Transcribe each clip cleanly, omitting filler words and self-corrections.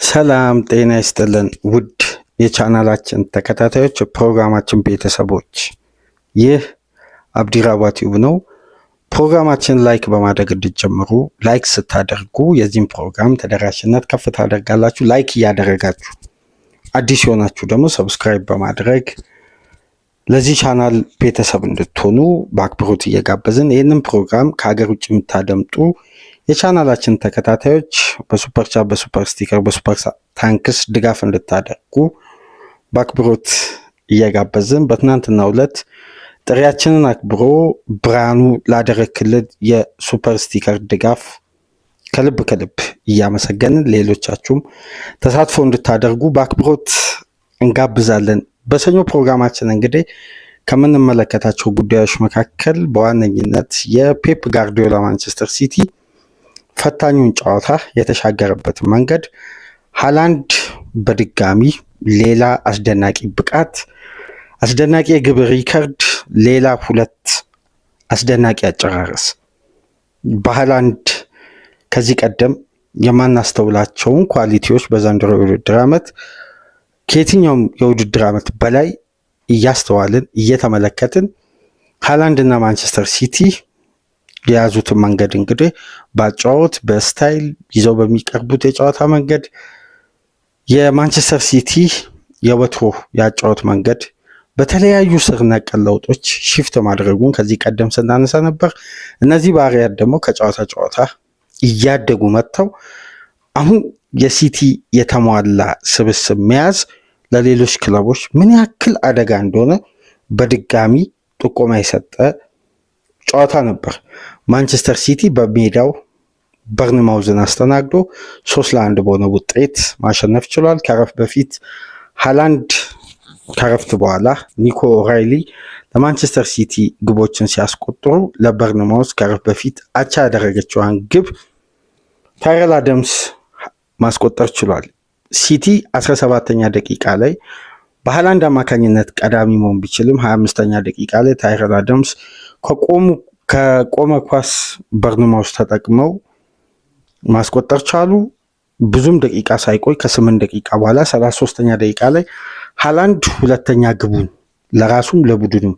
ሰላም ጤና ይስጥልን ውድ የቻናላችን ተከታታዮች ፕሮግራማችን ቤተሰቦች፣ ይህ አብዲራዋ ቲዩብ ነው። ፕሮግራማችን ላይክ በማድረግ እንድትጀምሩ፣ ላይክ ስታደርጉ የዚህን ፕሮግራም ተደራሽነት ከፍ ታደርጋላችሁ። ላይክ እያደረጋችሁ አዲስ የሆናችሁ ደግሞ ሰብስክራይብ በማድረግ ለዚህ ቻናል ቤተሰብ እንድትሆኑ በአክብሮት እየጋበዝን ይህንን ፕሮግራም ከሀገር ውጭ የምታደምጡ የቻናላችን ተከታታዮች በሱፐር ቻት፣ በሱፐር ስቲከር፣ በሱፐር ታንክስ ድጋፍ እንድታደርጉ በአክብሮት እየጋበዝን በትናንትናው ዕለት ጥሪያችንን አክብሮ ብርሃኑ ላደረክልን የሱፐር ስቲከር ድጋፍ ከልብ እያመሰገንን ሌሎቻችሁም ተሳትፎ እንድታደርጉ በአክብሮት እንጋብዛለን። በሰኞ ፕሮግራማችን እንግዲህ ከምንመለከታቸው ጉዳዮች መካከል በዋነኝነት የፔፕ ጋርዲዮላ ማንቸስተር ሲቲ ፈታኙን ጨዋታ የተሻገረበትን መንገድ፣ ሃላንድ በድጋሚ ሌላ አስደናቂ ብቃት፣ አስደናቂ የግብ ሪከርድ፣ ሌላ ሁለት አስደናቂ አጨራረስ፣ በሃላንድ ከዚህ ቀደም የማናስተውላቸውን ኳሊቲዎች በዘንድሮ የውድድር ዓመት ከየትኛውም የውድድር ዓመት በላይ እያስተዋልን እየተመለከትን ሃላንድና ማንቸስተር ሲቲ የያዙትን መንገድ እንግዲህ በአጨዋወት በስታይል ይዘው በሚቀርቡት የጨዋታ መንገድ የማንቸስተር ሲቲ የወትሮ የአጨዋወት መንገድ በተለያዩ ስር ነቀል ለውጦች ሽፍት ማድረጉን ከዚህ ቀደም ስናነሳ ነበር። እነዚህ ባህሪያት ደግሞ ከጨዋታ ጨዋታ እያደጉ መጥተው አሁን የሲቲ የተሟላ ስብስብ መያዝ ለሌሎች ክለቦች ምን ያክል አደጋ እንደሆነ በድጋሚ ጥቆማ የሰጠ ጨዋታ ነበር። ማንቸስተር ሲቲ በሜዳው በርንማውዝን አስተናግዶ 3-1 በሆነ ውጤት ማሸነፍ ችሏል። ከረፍት በፊት ሃላንድ፣ ከረፍት በኋላ ኒኮ ኦራይሊ ለማንቸስተር ሲቲ ግቦችን ሲያስቆጥሩ ለበርንማውዝ ከረፍት በፊት አቻ ያደረገችዋን ግብ ታይረል አደምስ ማስቆጠር ችሏል። ሲቲ 17ኛ ደቂቃ ላይ በሃላንድ አማካኝነት ቀዳሚ መሆን ቢችልም 25ኛ ደቂቃ ላይ ታይረል አደምስ ከቆመ ኳስ በርንማውዝ ተጠቅመው ማስቆጠር ቻሉ። ብዙም ደቂቃ ሳይቆይ ከ8 ደቂቃ በኋላ 33ኛ ደቂቃ ላይ ሃላንድ ሁለተኛ ግቡን ለራሱም ለቡድኑም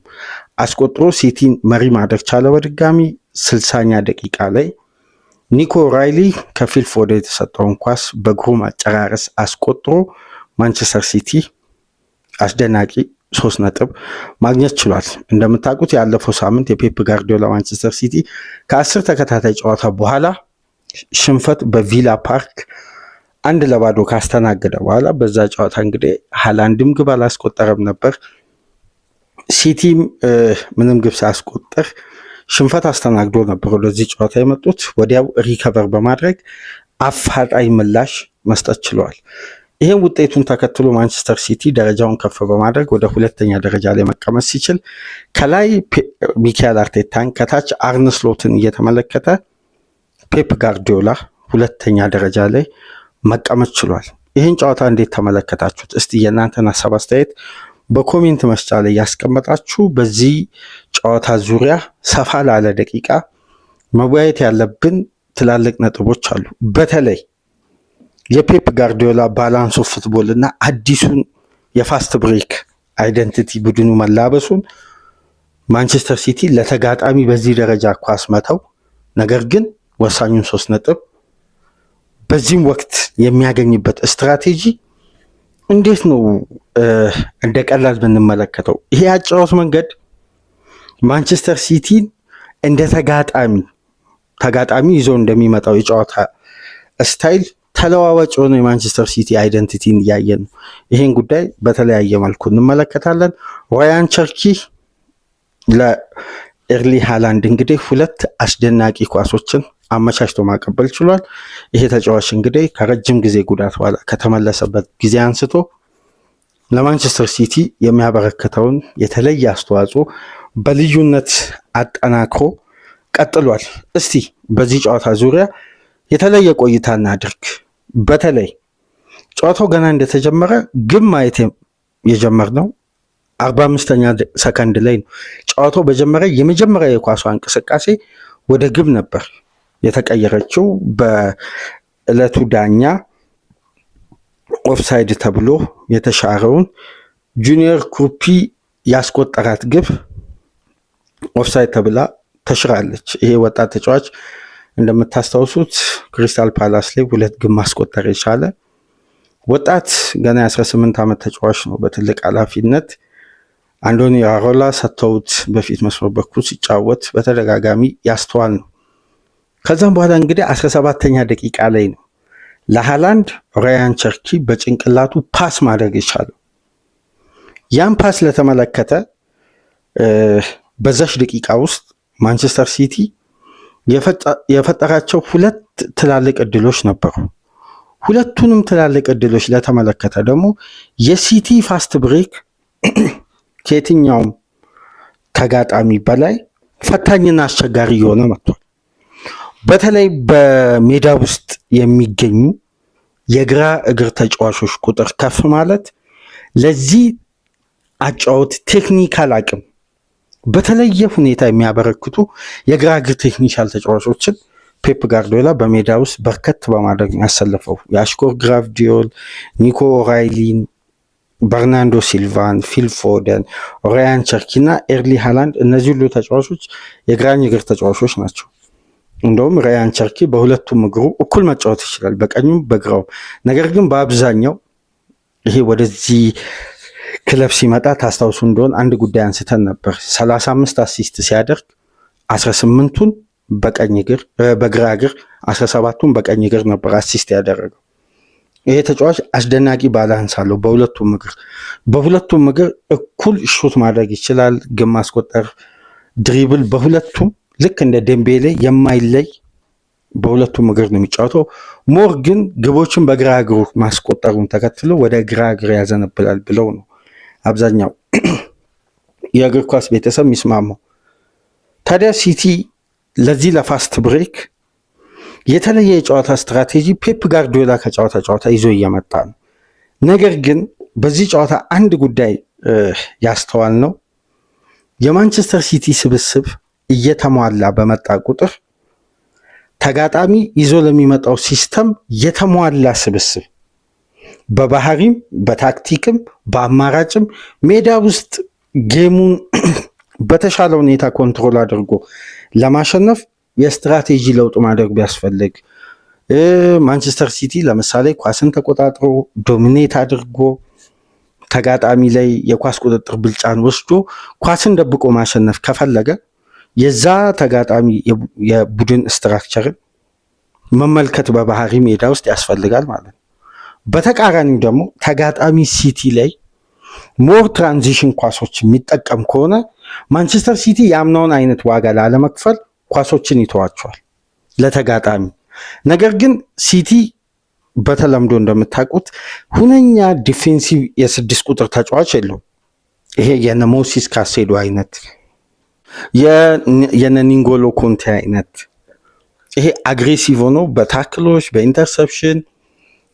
አስቆጥሮ ሲቲን መሪ ማድረግ ቻለ። በድጋሚ 60ኛ ደቂቃ ላይ ኒኮ ኦራይሊ ከፊል ፎደን የተሰጠውን ኳስ በግሩም አጨራረስ አስቆጥሮ ማንቸስተር ሲቲ አስደናቂ 3 ነጥብ ማግኘት ችሏል። እንደምታውቁት ያለፈው ሳምንት የፔፕ ጋርዲዮላ ማንቸስተር ሲቲ ከ10 ተከታታይ ጨዋታ በኋላ ሽንፈት በቪላ ፓርክ 1-0 ካስተናገደ በኋላ በዛ ጨዋታ እንግዲህ ሃላንድም ግብ አላስቆጠረም ነበር። ሲቲም ምንም ግብ ሳያስቆጠር ሽንፈት አስተናግዶ ነበር ወደዚህ ጨዋታ የመጡት። ወዲያው ሪከቨር በማድረግ አፋጣኝ ምላሽ መስጠት ችለዋል። ይህም ውጤቱን ተከትሎ ማንቸስተር ሲቲ ደረጃውን ከፍ በማድረግ ወደ 2ኛ ደረጃ ላይ መቀመጥ ሲችል ከላይ ሚካኤል አርቴታን ከታች አርነ ስሎትን እየተመለከተ ፔፕ ጋርዲዮላ 2ኛ ደረጃ ላይ መቀመጥ ችሏል። ይህን ጨዋታ እንዴት ተመለከታችሁት? እስቲ የእናንተን ሀሳብ አስተያየት በኮሜንት መስጫ ላይ ያስቀመጣችሁ። በዚህ ጨዋታ ዙሪያ ሰፋ ላለ ደቂቃ መወያየት ያለብን ትላልቅ ነጥቦች አሉ። በተለይ የፔፕ ጋርዲዮላ ባላንስ ኦፍ ፉትቦል እና አዲሱን የፋስት ብሬክ አይደንቲቲ ቡድኑ መላበሱን ማንቸስተር ሲቲ ለተጋጣሚ በዚህ ደረጃ ኳስ መተው፣ ነገር ግን ወሳኙን 3 ነጥብ በዚህም ወቅት የሚያገኝበት ስትራቴጂ እንዴት ነው እንደ ቀላል ብንመለከተው? ይሄ አጨዋወት መንገድ ማንቸስተር ሲቲን እንደ ተጋጣሚ ይዞ እንደሚመጣው የጨዋታ ስታይል ተለዋዋጭ የሆነ የማንቸስተር ሲቲ አይደንቲቲን እያየን ነው። ይህን ጉዳይ በተለያየ መልኩ እንመለከታለን። ራያን ቸርኪ ለኤርሊ ሃላንድ እንግዲህ 2 አስደናቂ ኳሶችን አመቻችቶ ማቀበል ችሏል። ይሄ ተጫዋች እንግዲህ ከረጅም ጊዜ ጉዳት በኋላ ከተመለሰበት ጊዜ አንስቶ ለማንቸስተር ሲቲ የሚያበረክተውን የተለየ አስተዋጽኦ በልዩነት አጠናክሮ ቀጥሏል። እስቲ በዚህ ጨዋታ ዙሪያ የተለየ ቆይታ እናድርግ። በተለይ ጨዋታው ገና እንደተጀመረ ግብ ማየት የጀመርነው 45ኛ ሰከንድ ላይ ነው። ጨዋታው በጀመረ የመጀመሪያ የኳሷ እንቅስቃሴ ወደ ግብ ነበር የተቀየረችው በእለቱ ዳኛ ኦፍሳይድ ተብሎ የተሻረውን ጁኒየር ኩርፒ ያስቆጠራት ግብ ኦፍሳይድ ተብላ ተሽራለች። ይሄ ወጣት ተጫዋች እንደምታስታውሱት ክሪስታል ፓላስ ላይ 2 ግብ ማስቆጠር የቻለ ወጣት ገና 18 ዓመት ተጫዋች ነው። በትልቅ ኃላፊነት አንዶኒ አሮላ ሰጥተውት በፊት መስመር በኩል ሲጫወት በተደጋጋሚ ያስተዋል ነው። ከዛም በኋላ እንግዲህ 17ኛ ደቂቃ ላይ ነው ለሃላንድ ራያን ቸርኪ በጭንቅላቱ ፓስ ማድረግ የቻለው። ያን ፓስ ለተመለከተ በዛሽ ደቂቃ ውስጥ ማንቸስተር ሲቲ የፈጠራቸው 2 ትላልቅ እድሎች ነበሩ። ሁለቱንም ትላልቅ እድሎች ለተመለከተ ደግሞ የሲቲ ፋስት ብሬክ ከየትኛውም ተጋጣሚ በላይ ፈታኝና አስቸጋሪ የሆነ መጥቷል። በተለይ በሜዳ ውስጥ የሚገኙ የግራ እግር ተጫዋቾች ቁጥር ከፍ ማለት ለዚህ አጫወት ቴክኒካል አቅም በተለየ ሁኔታ የሚያበረክቱ የግራ እግር ቴክኒሻል ተጫዋቾችን ፔፕ ጋርዲዮላ በሜዳ ውስጥ በርከት በማድረግ ያሰለፈው። የአሽኮር ግራፍዲዮል፣ ኒኮ ኦራይሊን፣ በርናንዶ ሲልቫን፣ ፊል ፎደን፣ ራያን ቸርኪ እና ኤርሊ ሃላንድ እነዚህ ሁሉ ተጫዋቾች የግራኝ እግር ተጫዋቾች ናቸው። እንደውም ራያን ቸርኪ በሁለቱም እግሩ እኩል መጫወት ይችላል፣ በቀኙም በግራውም። ነገር ግን በአብዛኛው ይሄ ወደዚህ ክለብ ሲመጣ ታስታውሱ እንደሆን አንድ ጉዳይ አንስተን ነበር። 35 አሲስት ሲያደርግ 18ቱን በቀኝ እግር በግራ እግር 17ቱን በቀኝ እግር ነበር አሲስት ያደረገው። ይሄ ተጫዋች አስደናቂ ባላንስ አለው። በሁለቱም እግር እኩል ሹት ማድረግ ይችላል፣ ግብ ማስቆጠር፣ ድሪብል በሁለቱም ልክ እንደ ዴምቤሌ የማይለይ በሁለቱም እግር ነው የሚጫወተው። ሞር ግን ግቦችን በግራ እግሩ ማስቆጠሩን ተከትሎ ወደ ግራ እግር ያዘነብላል ብለው ነው አብዛኛው የእግር ኳስ ቤተሰብ የሚስማማው። ታዲያ ሲቲ ለዚህ ለፋስት ብሬክ የተለየ የጨዋታ ስትራቴጂ ፔፕ ጋርዲዮላ ከጨዋታ ይዞ እየመጣ ነው። ነገር ግን በዚህ ጨዋታ አንድ ጉዳይ ያስተዋል ነው የማንቸስተር ሲቲ ስብስብ እየተሟላ በመጣ ቁጥር ተጋጣሚ ይዞ ለሚመጣው ሲስተም የተሟላ ስብስብ በባህሪም በታክቲክም በአማራጭም ሜዳ ውስጥ ጌሙን በተሻለ ሁኔታ ኮንትሮል አድርጎ ለማሸነፍ የስትራቴጂ ለውጥ ማድረግ ቢያስፈልግ ማንቸስተር ሲቲ ለምሳሌ ኳስን ተቆጣጥሮ ዶሚኔት አድርጎ ተጋጣሚ ላይ የኳስ ቁጥጥር ብልጫን ወስዶ ኳስን ደብቆ ማሸነፍ ከፈለገ የዛ ተጋጣሚ የቡድን ስትራክቸርን መመልከት በባህሪ ሜዳ ውስጥ ያስፈልጋል ማለት ነው። በተቃራኒው ደግሞ ተጋጣሚ ሲቲ ላይ ሞር ትራንዚሽን ኳሶች የሚጠቀም ከሆነ ማንቸስተር ሲቲ ያምናውን አይነት ዋጋ ላለመክፈል ኳሶችን ይተዋቸዋል ለተጋጣሚ። ነገር ግን ሲቲ በተለምዶ እንደምታውቁት ሁነኛ ዲፌንሲቭ የ6 ቁጥር ተጫዋች የለውም። ይሄ የነ ሞሲስ ካሴዶ አይነት የነ ኒንጎሎ ኮንቴ አይነት ይሄ አግሬሲቭ ሆኖ በታክሎች በኢንተርሰፕሽን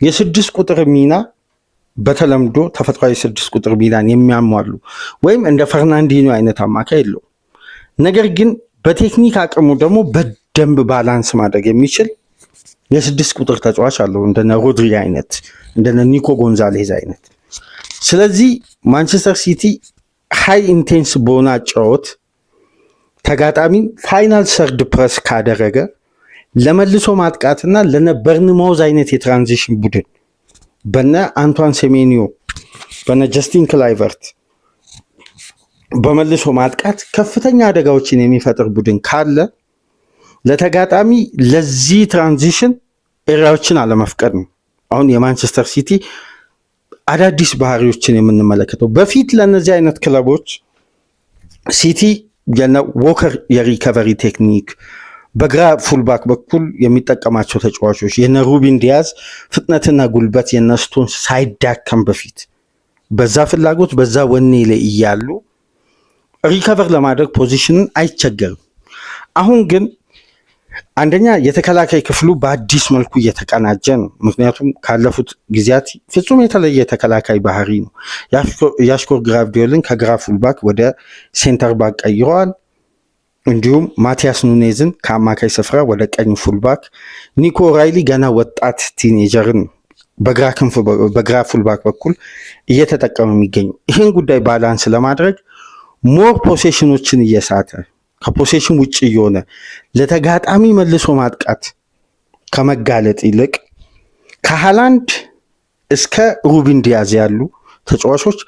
የ6 ቁጥር ሚና በተለምዶ ተፈጥሯዊ 6 ቁጥር ሚናን የሚያሟሉ ወይም እንደ ፈርናንዲኖ አይነት አማካይ የለውም። ነገር ግን በቴክኒክ አቅሙ ደግሞ በደንብ ባላንስ ማድረግ የሚችል የ6 ቁጥር ተጫዋች አለው እንደነ ሮድሪ አይነት እንደነ ኒኮ ጎንዛሌዝ አይነት። ስለዚህ ማንቸስተር ሲቲ ሃይ ኢንቴንስ በሆነ አጫወት ተጋጣሚ ፋይናል ሰርድ ፕረስ ካደረገ ለመልሶ ማጥቃትና ለነ በርንማውዝ አይነት የትራንዚሽን ቡድን በነ አንቷን ሴሜኒዮ በነ ጀስቲን ክላይቨርት በመልሶ ማጥቃት ከፍተኛ አደጋዎችን የሚፈጥር ቡድን ካለ ለተጋጣሚ ለዚህ ትራንዚሽን ኤሪያዎችን አለመፍቀድ ነው። አሁን የማንቸስተር ሲቲ አዳዲስ ባህሪዎችን የምንመለከተው በፊት ለነዚህ አይነት ክለቦች ሲቲ የነ ዎከር የሪከቨሪ ቴክኒክ በግራ ፉልባክ በኩል የሚጠቀማቸው ተጫዋቾች የነ ሩቢን ዲያዝ ፍጥነትና ጉልበት የነ ስቶንስ ሳይዳከም በፊት በዛ ፍላጎት በዛ ወኔ ላይ እያሉ ሪከቨር ለማድረግ ፖዚሽንን አይቸገርም። አሁን ግን አንደኛ የተከላካይ ክፍሉ በአዲስ መልኩ እየተቀናጀ ነው። ምክንያቱም ካለፉት ጊዜያት ፍጹም የተለየ የተከላካይ ባህሪ ነው። የአሽኮር ግራፍዲዮልን ከግራ ፉልባክ ወደ ሴንተር ባክ ቀይረዋል። እንዲሁም ማቲያስ ኑኔዝን ከአማካይ ስፍራ ወደ ቀኝ ፉልባክ፣ ኒኮ ራይሊ ገና ወጣት ቲኔጀርን በግራ ፉልባክ በኩል እየተጠቀመ የሚገኘው። ይህን ጉዳይ ባላንስ ለማድረግ ሞር ፖሴሽኖችን እየሳተ ከፖሴሽን ውጭ እየሆነ ለተጋጣሚ መልሶ ማጥቃት ከመጋለጥ ይልቅ ከሃላንድ እስከ ሩቢን ዲያዝ ያሉ ተጫዋቾች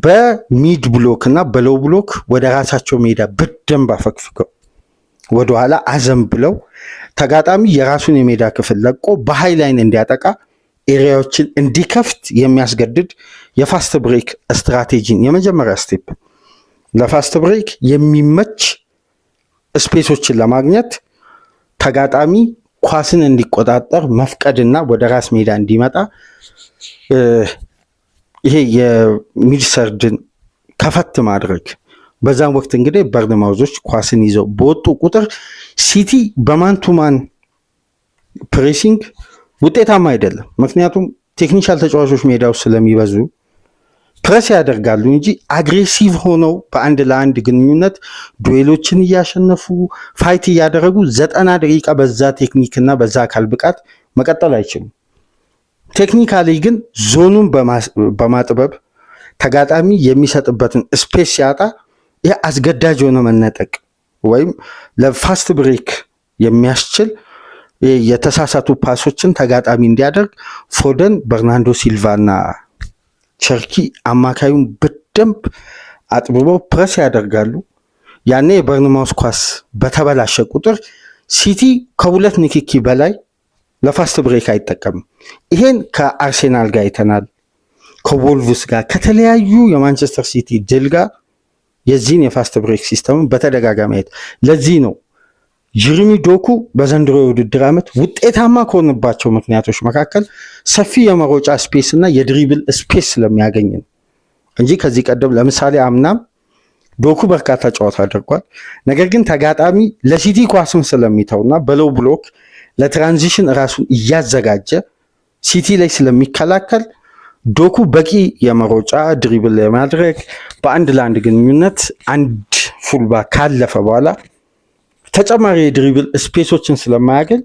በሚድ ብሎክ እና በሎው ብሎክ ወደ ራሳቸው ሜዳ በደንብ አፈግፍገው ወደኋላ አዘም ብለው ተጋጣሚ የራሱን የሜዳ ክፍል ለቆ በሃይ ላይን እንዲያጠቃ ኤሪያዎችን እንዲከፍት የሚያስገድድ የፋስት ብሬክ ስትራቴጂን የመጀመሪያ ስቴፕ ለፋስት ብሬክ የሚመች ስፔሶችን ለማግኘት ተጋጣሚ ኳስን እንዲቆጣጠር መፍቀድና ወደ ራስ ሜዳ እንዲመጣ ይሄ የሚድሰርድን ከፈት ማድረግ። በዛም ወቅት እንግዲህ በርንማውዞች ኳስን ይዘው በወጡ ቁጥር ሲቲ በማንቱማን ፕሬሲንግ ውጤታማ አይደለም። ምክንያቱም ቴክኒሻል ተጫዋቾች ሜዳው ስለሚበዙ ፕረስ ያደርጋሉ እንጂ አግሬሲቭ ሆነው በአንድ ለአንድ ግንኙነት ዱዌሎችን እያሸነፉ ፋይት እያደረጉ 90 ደቂቃ በዛ ቴክኒክና በዛ አካል ብቃት መቀጠል አይችሉም። ቴክኒካሊ ግን ዞኑን በማጥበብ ተጋጣሚ የሚሰጥበትን ስፔስ ሲያጣ ይህ አስገዳጅ የሆነ መነጠቅ ወይም ለፋስት ብሬክ የሚያስችል የተሳሳቱ ፓሶችን ተጋጣሚ እንዲያደርግ ፎደን፣ በርናንዶ ሲልቫና ቸርኪ አማካዩን በደንብ አጥብበው ፕረስ ያደርጋሉ። ያኔ የበርንማውዝ ኳስ በተበላሸ ቁጥር ሲቲ ከሁለት ንክኪ በላይ ለፋስት ብሬክ አይጠቀምም። ይሄን ከአርሴናል ጋር አይተናል፣ ከቮልቭስ ጋር፣ ከተለያዩ የማንቸስተር ሲቲ ድል ጋር የዚህን የፋስት ብሬክ ሲስተምን በተደጋጋሚ አይት። ለዚህ ነው ጀረሚ ዶኩ በዘንድሮ የውድድር ዓመት ውጤታማ ከሆነባቸው ምክንያቶች መካከል ሰፊ የመሮጫ ስፔስ እና የድሪብል ስፔስ ስለሚያገኝ ነው እንጂ ከዚህ ቀደም ለምሳሌ አምናም ዶኩ በርካታ ጨዋታ አድርጓል። ነገር ግን ተጋጣሚ ለሲቲ ኳስን ስለሚተውና በሎው ብሎክ ለትራንዚሽን ራሱን እያዘጋጀ ሲቲ ላይ ስለሚከላከል ዶኩ በቂ የመሮጫ ድሪብል ለማድረግ በአንድ ለአንድ ግንኙነት አንድ ፉልባክ ካለፈ በኋላ ተጨማሪ የድሪብል ስፔሶችን ስለማያገኝ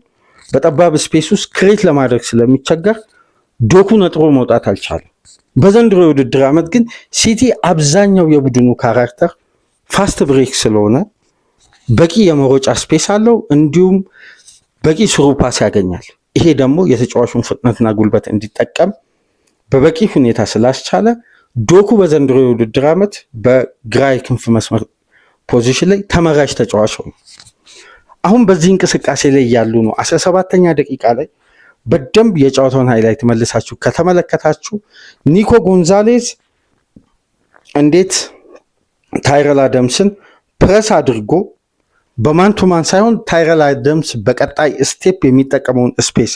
በጠባብ ስፔስ ውስጥ ክሬት ለማድረግ ስለሚቸገር ዶኩ ነጥሮ መውጣት አልቻለም። በዘንድሮ የውድድር ዓመት ግን ሲቲ አብዛኛው የቡድኑ ካራክተር ፋስት ብሬክ ስለሆነ በቂ የመሮጫ ስፔስ አለው፣ እንዲሁም በቂ ስሩ ፓስ ያገኛል። ይሄ ደግሞ የተጫዋቹን ፍጥነትና ጉልበት እንዲጠቀም በበቂ ሁኔታ ስላስቻለ ዶኩ በዘንድሮ የውድድር ዓመት በግራ የክንፍ መስመር ፖዚሽን ላይ ተመራጭ ተጫዋች ነው። አሁን በዚህ እንቅስቃሴ ላይ ያሉ ነው 17ኛ ደቂቃ ላይ በደንብ የጨዋታውን ሃይላይት መልሳችሁ ከተመለከታችሁ ኒኮ ጎንዛሌዝ እንዴት ታይረል አደምስን ፕረስ አድርጎ በማንቱማን ሳይሆን ታይረል አደምስ በቀጣይ ስቴፕ የሚጠቀመውን ስፔስ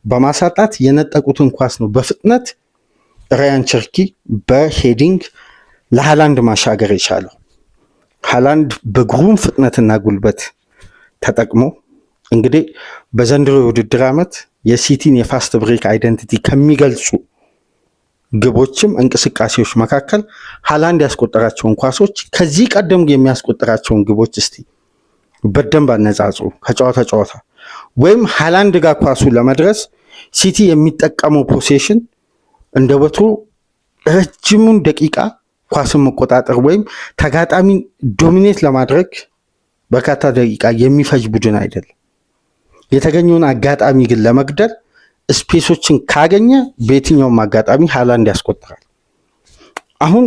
በማሳጣት የነጠቁትን ኳስ ነው በፍጥነት ራያን ቸርኪ በሄዲንግ ለሃላንድ ማሻገር የቻለው። ሃላንድ በግሩም ፍጥነትና ጉልበት ተጠቅሞ እንግዲህ በዘንድሮ የውድድር ዓመት የሲቲን የፋስት ብሬክ አይደንቲቲ ከሚገልጹ ግቦችም እንቅስቃሴዎች መካከል ሃላንድ ያስቆጠራቸውን ኳሶች ከዚህ ቀደም የሚያስቆጠራቸውን ግቦች እስቲ በደንብ አነጻጽሩ ከጨዋታ ጨዋታ። ወይም ሃላንድ ጋር ኳሱ ለመድረስ ሲቲ የሚጠቀመው ፖሴሽን እንደ ወትሮ ረጅሙን ደቂቃ ኳስን መቆጣጠር ወይም ተጋጣሚ ዶሚኔት ለማድረግ በርካታ ደቂቃ የሚፈጅ ቡድን አይደለም። የተገኘውን አጋጣሚ ግን ለመግደል ስፔሶችን ካገኘ በየትኛውም አጋጣሚ ሃላንድ ያስቆጥራል። አሁን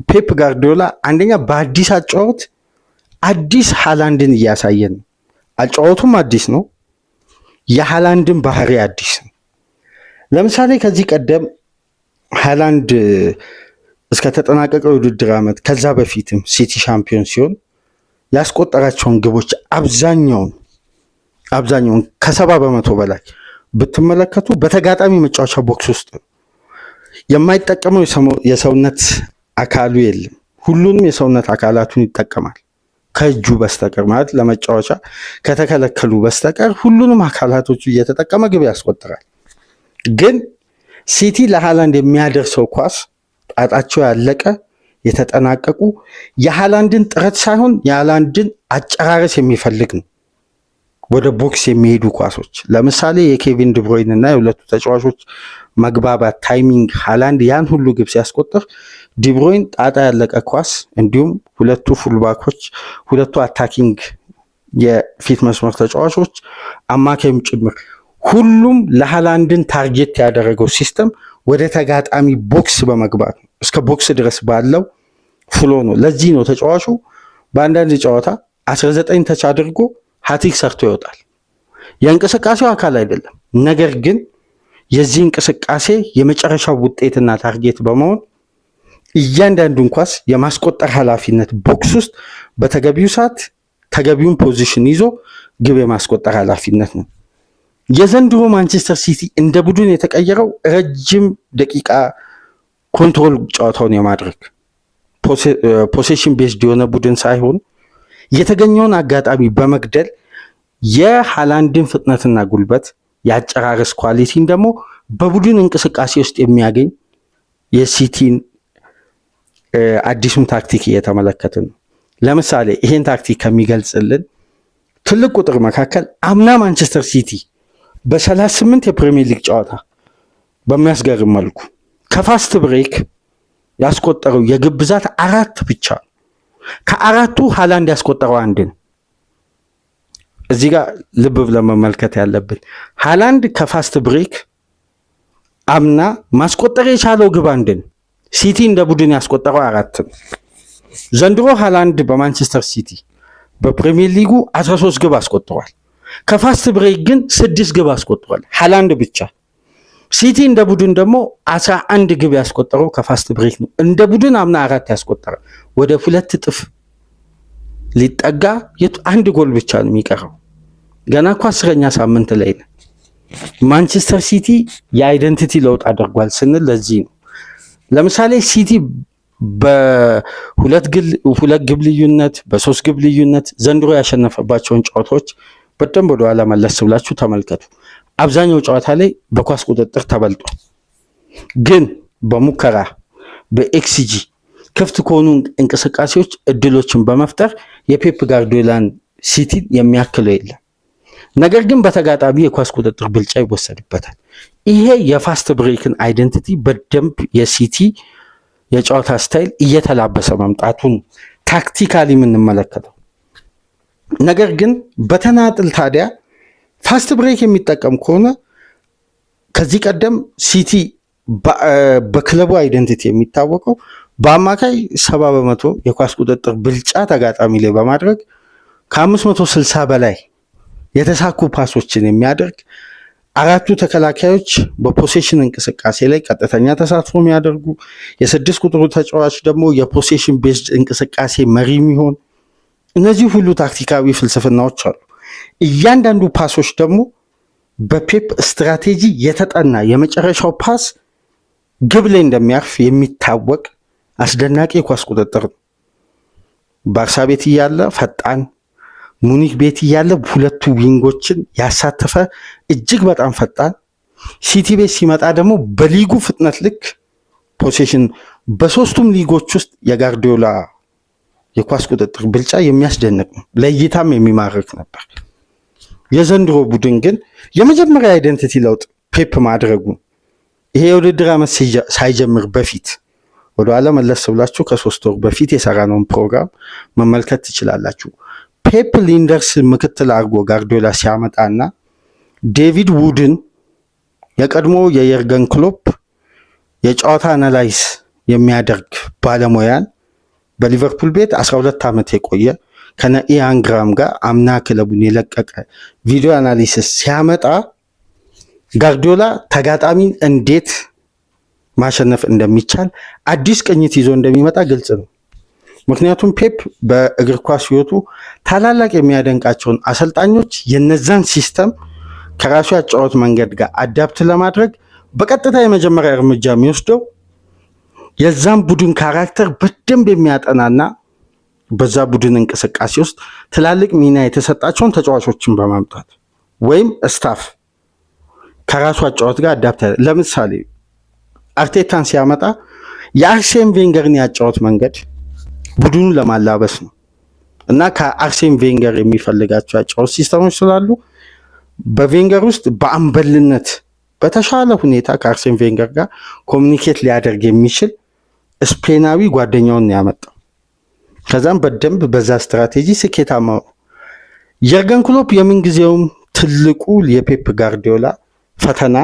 ፔፕ ጋርዲዮላ አንደኛ በአዲስ አጫወት አዲስ ሃላንድን እያሳየን ነው። አጫወቱም አዲስ ነው፣ የሃላንድን ባህሪ አዲስ ነው። ለምሳሌ ከዚህ ቀደም ሃላንድ እስከተጠናቀቀው የውድድር ዓመት ከዛ በፊትም ሲቲ ሻምፒዮን ሲሆን ያስቆጠራቸውን ግቦች አብዛኛውን ከ70 በመቶ በላይ ብትመለከቱ በተጋጣሚ መጫወቻ ቦክስ ውስጥ የማይጠቀመው የሰውነት አካሉ የለም። ሁሉንም የሰውነት አካላቱን ይጠቀማል ከእጁ በስተቀር ማለት ለመጫወቻ ከተከለከሉ በስተቀር ሁሉንም አካላቶቹ እየተጠቀመ ግብ ያስቆጥራል። ግን ሲቲ ለሃላንድ የሚያደርሰው ኳስ ጣጣቸው ያለቀ የተጠናቀቁ የሃላንድን ጥረት ሳይሆን የሃላንድን አጨራረስ የሚፈልግ ነው። ወደ ቦክስ የሚሄዱ ኳሶች ለምሳሌ የኬቪን ድብሮይን እና የሁለቱ ተጫዋቾች መግባባት ታይሚንግ ሃላንድ ያን ሁሉ ግብ ሲያስቆጥር ዲብሮይን ጣጣ ያለቀ ኳስ እንዲሁም ሁለቱ ፉልባኮች ሁለቱ አታኪንግ የፊት መስመር ተጫዋቾች አማካይም ጭምር ሁሉም ለሃላንድን ታርጌት ያደረገው ሲስተም ወደ ተጋጣሚ ቦክስ በመግባት ነው። እስከ ቦክስ ድረስ ባለው ፍሎ ነው። ለዚህ ነው ተጫዋቹ በአንዳንድ ጨዋታ 19 ተች አድርጎ ሃትሪክ ሰርቶ ይወጣል። የእንቅስቃሴው አካል አይደለም፣ ነገር ግን የዚህ እንቅስቃሴ የመጨረሻው ውጤትና ታርጌት በመሆን እያንዳንዱን ኳስ የማስቆጠር ኃላፊነት ቦክስ ውስጥ በተገቢው ሰዓት ተገቢውን ፖዚሽን ይዞ ግብ የማስቆጠር ኃላፊነት ነው። የዘንድሮ ማንቸስተር ሲቲ እንደ ቡድን የተቀየረው ረጅም ደቂቃ ኮንትሮል ጨዋታውን የማድረግ ፖሴሽን ቤዝድ የሆነ ቡድን ሳይሆን የተገኘውን አጋጣሚ በመግደል የሃላንድን ፍጥነትና ጉልበት የአጨራረስ ኳሊቲን ደግሞ በቡድን እንቅስቃሴ ውስጥ የሚያገኝ የሲቲን አዲሱን ታክቲክ እየተመለከትን ነው። ለምሳሌ ይሄን ታክቲክ ከሚገልጽልን ትልቅ ቁጥር መካከል አምና ማንቸስተር ሲቲ በ38 የፕሪሚየር ሊግ ጨዋታ በሚያስገርም መልኩ ከፋስት ብሬክ ያስቆጠረው የግብ ብዛት 4 ብቻ ነው። ከአራቱ ሃላንድ ያስቆጠረው አንድ ነው። እዚህ ጋር ልብ ብለን መመልከት ያለብን ሃላንድ ከፋስት ብሬክ አምና ማስቆጠር የቻለው ግብ አንድ ነው። ሲቲ እንደ ቡድን ያስቆጠረው 4 ነው። ዘንድሮ ሃላንድ በማንቸስተር ሲቲ በፕሪሚየር ሊጉ 13 ግብ አስቆጥሯል። ከፋስት ብሬክ ግን 6 ግብ አስቆጥሯል ሃላንድ ብቻ። ሲቲ እንደ ቡድን ደግሞ 11 ግብ ያስቆጠረው ከፋስት ብሬክ ነው። እንደ ቡድን አምና 4 ያስቆጠረ ወደ 2 እጥፍ ሊጠጋ አንድ ጎል ብቻ ነው የሚቀረው። ገና እኮ 10ኛ ሳምንት ላይ ነው። ማንቸስተር ሲቲ የአይደንቲቲ ለውጥ አድርጓል ስንል ለዚህ ነው። ለምሳሌ ሲቲ በሁለት ግብ ልዩነት በ3 ግብ ልዩነት ዘንድሮ ያሸነፈባቸውን ጨዋታዎች በደንብ ወደ ኋላ መለስ ብላችሁ ተመልከቱ። አብዛኛው ጨዋታ ላይ በኳስ ቁጥጥር ተበልጧል። ግን በሙከራ በኤክስጂ ክፍት ከሆኑ እንቅስቃሴዎች እድሎችን በመፍጠር የፔፕ ጋርዲዮላን ሲቲ የሚያክለው የለም። ነገር ግን በተጋጣሚ የኳስ ቁጥጥር ብልጫ ይወሰድበታል። ይሄ የፋስት ብሬክን አይደንቲቲ በደንብ የሲቲ የጨዋታ ስታይል እየተላበሰ መምጣቱን ታክቲካሊ የምንመለከተው። ነገር ግን በተናጥል ታዲያ ፋስት ብሬክ የሚጠቀም ከሆነ ከዚህ ቀደም ሲቲ በክለቡ አይደንቲቲ የሚታወቀው በአማካይ 70% የኳስ ቁጥጥር ብልጫ ተጋጣሚ ላይ በማድረግ ከ560 በላይ የተሳኩ ፓሶችን የሚያደርግ አራቱ ተከላካዮች በፖሴሽን እንቅስቃሴ ላይ ቀጥተኛ ተሳትፎ የሚያደርጉ የ6 ቁጥሩ ተጫዋች ደግሞ የፖሴሽን ቤዝድ እንቅስቃሴ መሪ የሚሆን እነዚህ ሁሉ ታክቲካዊ ፍልስፍናዎች አሉ። እያንዳንዱ ፓሶች ደግሞ በፔፕ ስትራቴጂ የተጠና የመጨረሻው ፓስ ግብ ላይ እንደሚያርፍ የሚታወቅ አስደናቂ የኳስ ቁጥጥር ነው። ባርሳ ቤት እያለ ፈጣን፣ ሙኒክ ቤት እያለ ሁለቱ ዊንጎችን ያሳተፈ እጅግ በጣም ፈጣን፣ ሲቲ ቤት ሲመጣ ደግሞ በሊጉ ፍጥነት ልክ ፖሴሽን በሶስቱም ሊጎች ውስጥ የጋርዲዮላ የኳስ ቁጥጥር ብልጫ የሚያስደንቅ ነው፣ ለእይታም የሚማርክ ነበር። የዘንድሮ ቡድን ግን የመጀመሪያ አይደንቲቲ ለውጥ ፔፕ ማድረጉ ይሄ የውድድር ዓመት ሳይጀምር በፊት ወደኋላ መለስ ብላችሁ ከ3 ወር በፊት የሰራነውን ፕሮግራም መመልከት ትችላላችሁ። ፔፕ ሊንደርስ ምክትል አድርጎ ጋርዲዮላ ሲያመጣና ዴቪድ ውድን የቀድሞ የየርገን ክሎፕ የጨዋታ አናላይዝ የሚያደርግ ባለሙያን በሊቨርፑል ቤት 12 ዓመት የቆየ ከኢያን ግራም ጋር አምና ክለቡን የለቀቀ ቪዲዮ አናሊሲስ ሲያመጣ ጋርዲዮላ ተጋጣሚን እንዴት ማሸነፍ እንደሚቻል አዲስ ቅኝት ይዞ እንደሚመጣ ግልጽ ነው። ምክንያቱም ፔፕ በእግር ኳስ ሕይወቱ ታላላቅ የሚያደንቃቸውን አሰልጣኞች የነዛን ሲስተም ከራሱ ያጫወት መንገድ ጋር አዳፕት ለማድረግ በቀጥታ የመጀመሪያ እርምጃ የሚወስደው የዛን ቡድን ካራክተር በደንብ የሚያጠናና በዛ ቡድን እንቅስቃሴ ውስጥ ትላልቅ ሚና የተሰጣቸውን ተጫዋቾችን በማምጣት ወይም ስታፍ ከራሱ አጫወት ጋር አዳፕት። ለምሳሌ አርቴታን ሲያመጣ የአርሴን ቬንገርን ያጫወት መንገድ ቡድኑ ለማላበስ ነው። እና ከአርሴን ቬንገር የሚፈልጋቸው አጫወት ሲስተሞች ስላሉ በቬንገር ውስጥ በአምበልነት በተሻለ ሁኔታ ከአርሴን ቬንገር ጋር ኮሚኒኬት ሊያደርግ የሚችል ስፔናዊ ጓደኛውን ያመጣው። ከዛም በደንብ በዛ ስትራቴጂ ስኬታማ ነው። የርገን ክሎፕ የምንጊዜውም ትልቁ የፔፕ ጋርዲዮላ ፈተና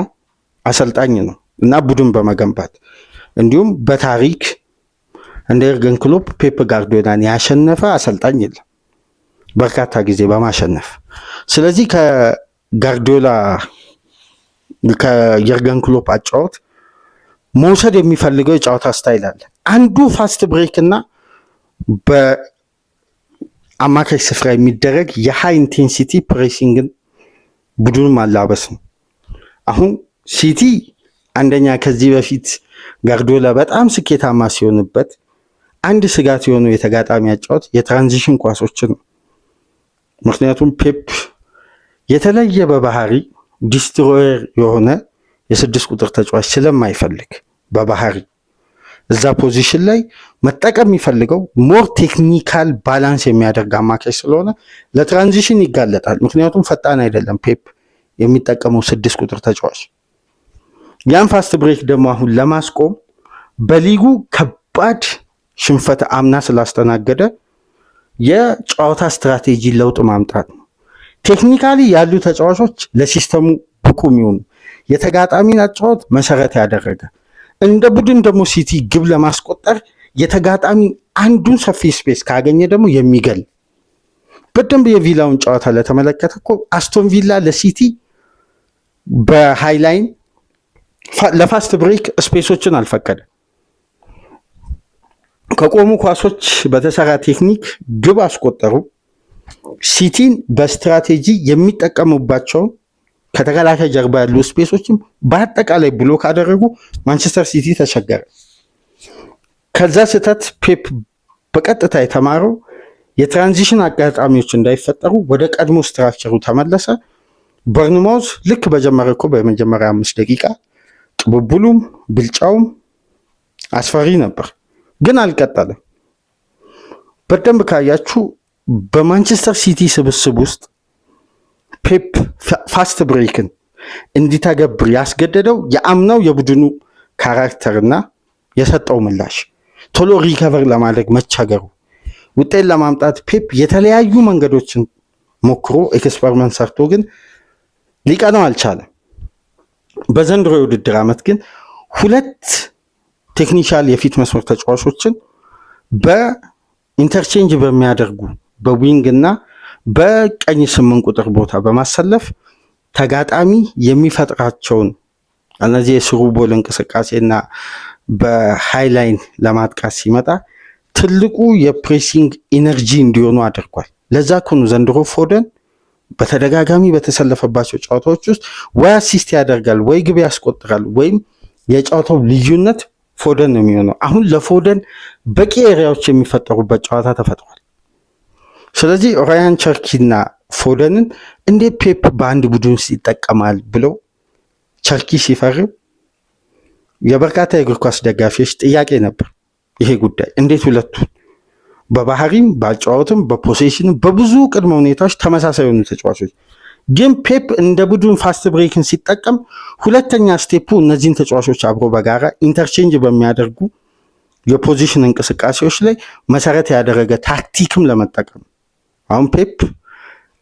አሰልጣኝ ነው እና ቡድን በመገንባት እንዲሁም በታሪክ እንደ የርገን ክሎፕ ፔፕ ጋርዲዮላን ያሸነፈ አሰልጣኝ የለም በርካታ ጊዜ በማሸነፍ። ስለዚህ ከየርገን ክሎፕ አጫወት መውሰድ የሚፈልገው የጨዋታ ስታይል አለ። አንዱ ፋስት ብሬክ እና በአማካይ ስፍራ የሚደረግ የሃይ ኢንቴንሲቲ ፕሬሲንግን ቡድኑን ማላበስ ነው። አሁን ሲቲ አንደኛ ከዚህ በፊት ጋርዲዮላ በጣም ስኬታማ ሲሆንበት አንድ ስጋት የሆነው የተጋጣሚ አጫወት የትራንዚሽን ኳሶችን ነው። ምክንያቱም ፔፕ የተለየ በባህሪ ዲስትሮየር የሆነ የ6 ቁጥር ተጫዋች ስለማይፈልግ በባህሪ እዛ ፖዚሽን ላይ መጠቀም የሚፈልገው ሞር ቴክኒካል ባላንስ የሚያደርግ አማካይ ስለሆነ ለትራንዚሽን ይጋለጣል። ምክንያቱም ፈጣን አይደለም ፔፕ የሚጠቀመው 6 ቁጥር ተጫዋች። ያን ፋስት ብሬክ ደግሞ አሁን ለማስቆም በሊጉ ከባድ ሽንፈት አምና ስላስተናገደ የጨዋታ ስትራቴጂ ለውጥ ማምጣት ነው። ቴክኒካሊ ያሉ ተጫዋቾች ለሲስተሙ ብቁ የሚሆኑ የተጋጣሚን አጫወት መሰረት ያደረገ እንደ ቡድን ደግሞ ሲቲ ግብ ለማስቆጠር የተጋጣሚ አንዱን ሰፊ ስፔስ ካገኘ ደግሞ የሚገል በደንብ የቪላውን ጨዋታ ለተመለከተ እኮ አስቶን ቪላ ለሲቲ በሃይላይን ለፋስት ብሬክ ስፔሶችን አልፈቀደ። ከቆሙ ኳሶች በተሰራ ቴክኒክ ግብ አስቆጠሩ። ሲቲን በስትራቴጂ የሚጠቀሙባቸውን ከተከላካይ ጀርባ ያሉ ስፔሶችም በአጠቃላይ ብሎክ አደረጉ። ማንቸስተር ሲቲ ተቸገረ። ከዛ ስህተት ፔፕ በቀጥታ የተማረው የትራንዚሽን አጋጣሚዎች እንዳይፈጠሩ ወደ ቀድሞ ስትራክቸሩ ተመለሰ። በርንማውዝ ልክ በጀመረ እኮ በመጀመሪያ 5 ደቂቃ ቅብብሉም ብልጫውም አስፈሪ ነበር፣ ግን አልቀጠለም። በደንብ ካያችሁ በማንቸስተር ሲቲ ስብስብ ውስጥ ፔፕ ፋስት ብሬክን እንዲተገብር ያስገደደው የአምናው የቡድኑ ካራክተርና የሰጠው ምላሽ ቶሎ ሪከቨር ለማድረግ መቸገሩ ውጤት ለማምጣት ፔፕ የተለያዩ መንገዶችን ሞክሮ ኤክስፐሪመንት ሰርቶ ግን ሊቀናው አልቻለም። በዘንድሮ የውድድር ዓመት ግን 2 ቴክኒሻል የፊት መስመር ተጫዋቾችን በኢንተርቼንጅ በሚያደርጉ በዊንግ እና በቀኝ 8 ቁጥር ቦታ በማሰለፍ ተጋጣሚ የሚፈጥራቸውን እነዚህ የስሩ ቦል እንቅስቃሴና በሃይላይን ለማጥቃት ሲመጣ ትልቁ የፕሬሲንግ ኢነርጂ እንዲሆኑ አድርጓል። ለዛ ከሆኑ ዘንድሮ ፎደን በተደጋጋሚ በተሰለፈባቸው ጨዋታዎች ውስጥ ወይ አሲስት ያደርጋል ወይ ግብ ያስቆጥራል ወይም የጨዋታው ልዩነት ፎደን ነው የሚሆነው። አሁን ለፎደን በቂ ኤሪያዎች የሚፈጠሩበት ጨዋታ ተፈጥሯል። ስለዚህ ራያን ቸርኪና ፎደንን እንዴት ፔፕ በአንድ ቡድን ውስጥ ይጠቀማል ብለው ቸርኪ ሲፈርም የበርካታ የእግር ኳስ ደጋፊዎች ጥያቄ ነበር። ይሄ ጉዳይ እንዴት ሁለቱን በባህሪም በአጨዋወትም በፖሴሽንም በብዙ ቅድመ ሁኔታዎች ተመሳሳይ የሆኑ ተጫዋቾች ግን ፔፕ እንደ ቡድን ፋስት ብሬክን ሲጠቀም ሁለተኛ ስቴፑ እነዚህን ተጫዋቾች አብሮ በጋራ ኢንተርቼንጅ በሚያደርጉ የፖዚሽን እንቅስቃሴዎች ላይ መሰረት ያደረገ ታክቲክም ለመጠቀም አሁን ፔፕ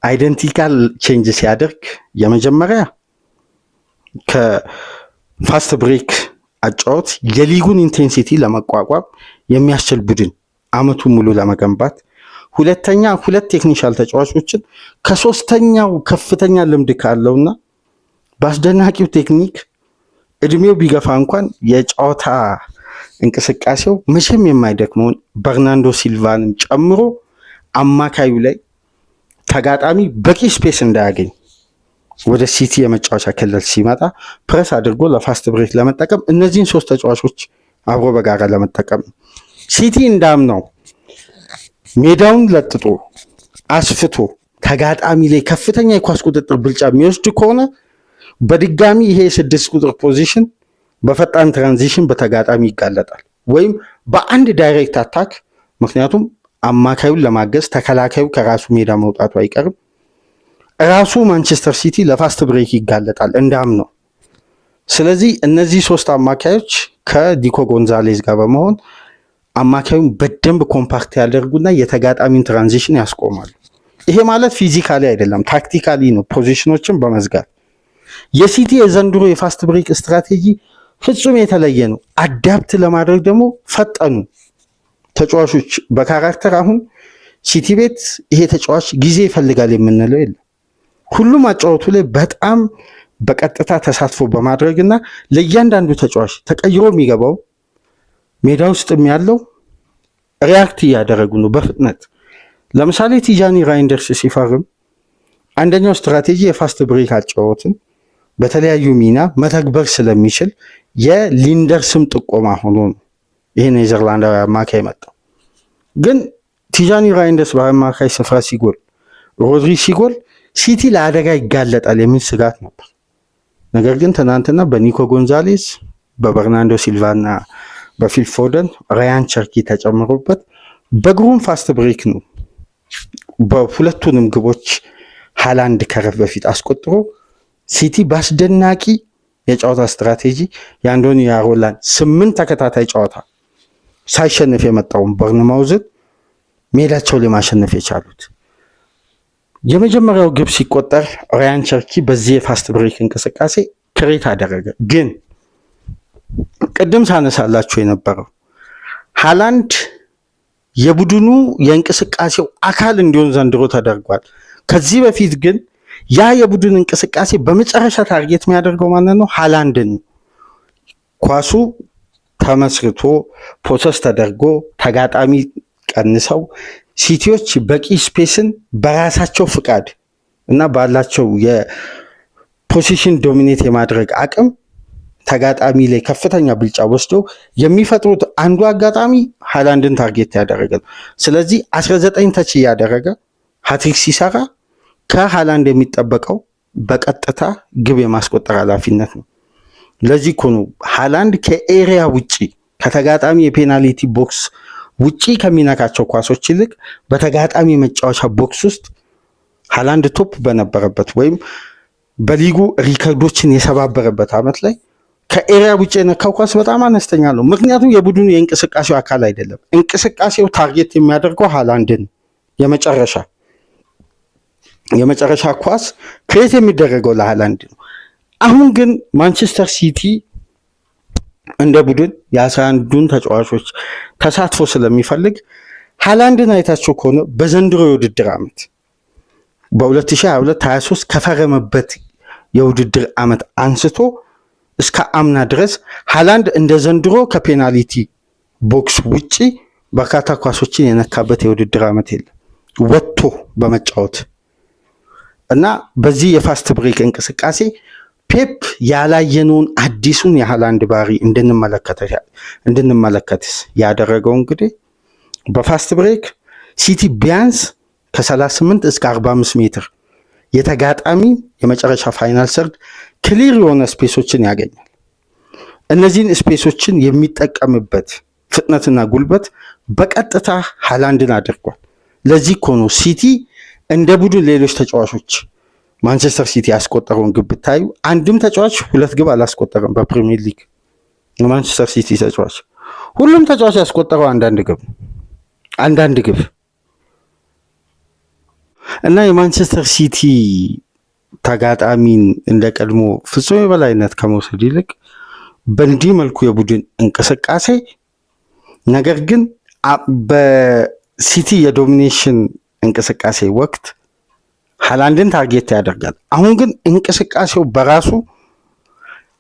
አይደንቲካል ቼንጅ ሲያደርግ የመጀመሪያ ከፋስት ብሬክ አጫወት የሊጉን ኢንቴንሲቲ ለመቋቋም የሚያስችል ቡድን አመቱን ሙሉ ለመገንባት፣ ሁለተኛ 2 ቴክኒሻል ተጫዋቾችን ከሶስተኛው ከፍተኛ ልምድ ካለውና በአስደናቂው ቴክኒክ እድሜው ቢገፋ እንኳን የጨዋታ እንቅስቃሴው መቼም የማይደክመውን በርናንዶ ሲልቫንን ጨምሮ አማካዩ ላይ ተጋጣሚ በቂ ስፔስ እንዳያገኝ ወደ ሲቲ የመጫወቻ ክልል ሲመጣ ፕረስ አድርጎ ለፋስት ብሬክ ለመጠቀም እነዚህን 3 ተጫዋቾች አብሮ በጋራ ለመጠቀም ሲቲ እንዳምነው ሜዳውን ለጥጦ አስፍቶ ተጋጣሚ ላይ ከፍተኛ የኳስ ቁጥጥር ብልጫ የሚወስድ ከሆነ በድጋሚ ይሄ 6 ቁጥር ፖዚሽን በፈጣን ትራንዚሽን በተጋጣሚ ይጋለጣል ወይም በአንድ ዳይሬክት አታክ። ምክንያቱም አማካዩን ለማገዝ ተከላካዩ ከራሱ ሜዳ መውጣቱ አይቀርም። ራሱ ማንቸስተር ሲቲ ለፋስት ብሬክ ይጋለጣል እንዳም ነው። ስለዚህ እነዚህ ሶስት አማካዮች ከዲኮ ጎንዛሌዝ ጋር በመሆን አማካዩን በደንብ ኮምፓክት ያደርጉና የተጋጣሚን ትራንዚሽን ያስቆማሉ። ይሄ ማለት ፊዚካሊ አይደለም፣ ታክቲካሊ ነው፣ ፖዚሽኖችን በመዝጋት። የሲቲ የዘንድሮ የፋስት ብሬክ ስትራቴጂ ፍጹም የተለየ ነው። አዳፕት ለማድረግ ደግሞ ፈጠኑ ተጫዋቾች በካራክተር። አሁን ሲቲ ቤት ይሄ ተጫዋች ጊዜ ይፈልጋል የምንለው የለም። ሁሉም አጫወቱ ላይ በጣም በቀጥታ ተሳትፎ በማድረግና ለእያንዳንዱ ተጫዋች ተቀይሮ የሚገባው ሜዳ ውስጥም ያለው ሪያክት እያደረጉ ነው በፍጥነት። ለምሳሌ ቲጃኒ ራይንደርስ ሲፈርም አንደኛው ስትራቴጂ የፋስት ብሬክ አጫወትን በተለያዩ ሚና መተግበር ስለሚችል የሊንደርስም ጥቆማ ሆኖ ነው ይሄ ኔዘርላንዳዊ አማካይ መጣው። ግን ቲጃኒ ራይንደርስ በአማካይ ስፍራ ሲጎል፣ ሮድሪ ሲጎል ሲቲ ለአደጋ ይጋለጣል የሚል ስጋት ነበር። ነገር ግን ትናንትና በኒኮ ጎንዛሌዝ፣ በበርናንዶ ሲልቫና በፊል ፎደን፣ ራያን ቸርኪ ተጨምሮበት በግሩም ፋስት ብሬክ ነው በሁለቱንም ግቦች ሃላንድ ከረፍ በፊት አስቆጥሮ ሲቲ በአስደናቂ የጨዋታ ስትራቴጂ የአንዶኒ ያሮላን 8 ተከታታይ ጨዋታ ሳይሸነፍ የመጣውን በርንማውዝን ሜዳቸው ላይ ማሸነፍ የቻሉት። የመጀመሪያው ግብ ሲቆጠር ራያን ቸርኪ በዚህ የፋስት ብሬክ እንቅስቃሴ ክሬት አደረገ። ግን ቅድም ሳነሳላችሁ የነበረው ሃላንድ የቡድኑ የእንቅስቃሴው አካል እንዲሆን ዘንድሮ ተደርጓል። ከዚህ በፊት ግን ያ የቡድን እንቅስቃሴ በመጨረሻ ታርጌት የሚያደርገው ማለት ነው ሃላንድን። ኳሱ ተመስርቶ ፖሰስ ተደርጎ ተጋጣሚ ቀንሰው ሲቲዎች በቂ ስፔስን በራሳቸው ፍቃድ እና ባላቸው የፖዚሽን ዶሚኔት የማድረግ አቅም ተጋጣሚ ላይ ከፍተኛ ብልጫ ወስደው የሚፈጥሩት አንዱ አጋጣሚ ሃላንድን ታርጌት ያደረገ ነው። ስለዚህ 19 ተች እያደረገ ሃትሪክ ሲሰራ ከሃላንድ የሚጠበቀው በቀጥታ ግብ የማስቆጠር ኃላፊነት ነው። ለዚህ እኮ ነው ሃላንድ ከኤሪያ ውጪ ከተጋጣሚ የፔናልቲ ቦክስ ውጪ ከሚነካቸው ኳሶች ይልቅ በተጋጣሚ መጫወቻ ቦክስ ውስጥ ሃላንድ ቶፕ በነበረበት ወይም በሊጉ ሪከርዶችን የሰባበረበት ዓመት ላይ ከኤሪያ ውጪ የነካው ኳስ በጣም አነስተኛ ነው። ምክንያቱም የቡድኑ የእንቅስቃሴው አካል አይደለም። እንቅስቃሴው ታርጌት የሚያደርገው ሃላንድን የመጨረሻ ኳስ ክሬት የሚደረገው ለሃላንድ ነው። አሁን ግን ማንቸስተር ሲቲ እንደ ቡድን የ11ዱን ተጫዋቾች ተሳትፎ ስለሚፈልግ ሃላንድን አይታቸው ከሆነ በዘንድሮ የውድድር ዓመት በ2022-23 ከፈረመበት የውድድር ዓመት አንስቶ እስከ አምና ድረስ ሃላንድ እንደ ዘንድሮ ከፔናልቲ ቦክስ ውጪ በርካታ ኳሶችን የነካበት የውድድር ዓመት የለም ወጥቶ በመጫወት እና በዚህ የፋስት ብሬክ እንቅስቃሴ ፔፕ ያላየነውን አዲሱን የሃላንድ ባህሪ እንድንመለከት ያደረገው እንግዲህ በፋስት ብሬክ ሲቲ ቢያንስ ከ38 እስከ 45 ሜትር የተጋጣሚ የመጨረሻ ፋይናል ሰርድ ክሊር የሆነ ስፔሶችን ያገኛል። እነዚህን ስፔሶችን የሚጠቀምበት ፍጥነትና ጉልበት በቀጥታ ሃላንድን አድርጓል። ለዚህ እኮ ነው ሲቲ እንደ ቡድን ሌሎች ተጫዋቾች ማንቸስተር ሲቲ ያስቆጠረውን ግብ ብታዩ አንድም ተጫዋች 2 ግብ አላስቆጠረም። በፕሪሚየር ሊግ የማንቸስተር ሲቲ ተጫዋች ሁሉም ተጫዋች ያስቆጠረው አንዳንድ ግብ እና የማንቸስተር ሲቲ ተጋጣሚን እንደ ቀድሞ ፍጹም የበላይነት ከመውሰድ ይልቅ በእንዲህ መልኩ የቡድን እንቅስቃሴ ነገር ግን በሲቲ የዶሚኔሽን እንቅስቃሴ ወቅት ሃላንድን ታርጌት ያደርጋል። አሁን ግን እንቅስቃሴው በራሱ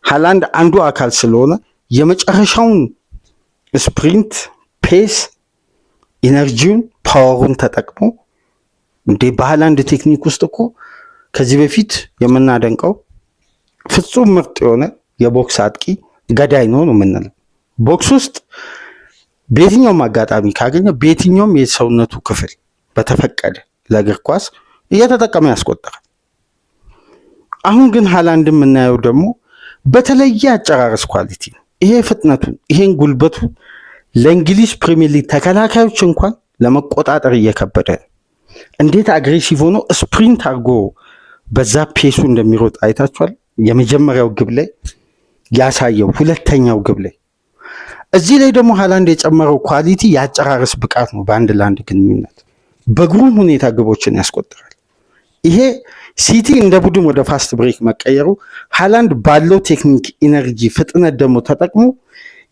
ሃላንድ አንዱ አካል ስለሆነ የመጨረሻውን ስፕሪንት፣ ፔስ፣ ኢነርጂውን፣ ፓወሩን ተጠቅሞ እንደ በሃላንድ ቴክኒክ ውስጥ እኮ ከዚህ በፊት የምናደንቀው ፍጹም ምርጥ የሆነ የቦክስ አጥቂ ገዳይ ነው የምንለው። ቦክስ ውስጥ በየትኛውም አጋጣሚ ካገኘ በየትኛውም የሰውነቱ ክፍል በተፈቀደ ለእግር ኳስ እየተጠቀመ ያስቆጠራል። አሁን ግን ሃላንድ የምናየው ደግሞ በተለየ አጨራረስ ኳሊቲ ነው። ይሄ ፍጥነቱን ይሄን ጉልበቱን ለእንግሊዝ ፕሪሚየር ሊግ ተከላካዮች እንኳን ለመቆጣጠር እየከበደ እንዴት አግሬሲቭ ሆኖ ስፕሪንት አድርጎ በዛ ፔሱ እንደሚሮጥ አይታችኋል። የመጀመሪያው ግብ ላይ ያሳየው፣ ሁለተኛው ግብ ላይ። እዚህ ላይ ደግሞ ሃላንድ የጨመረው ኳሊቲ የአጨራረስ ብቃት ነው። በአንድ ለአንድ ግንኙነት በግሩም ሁኔታ ግቦችን ያስቆጥራል። ይሄ ሲቲ እንደ ቡድን ወደ ፋስት ብሬክ መቀየሩ ሃላንድ ባለው ቴክኒክ፣ ኢነርጂ፣ ፍጥነት ደግሞ ተጠቅሞ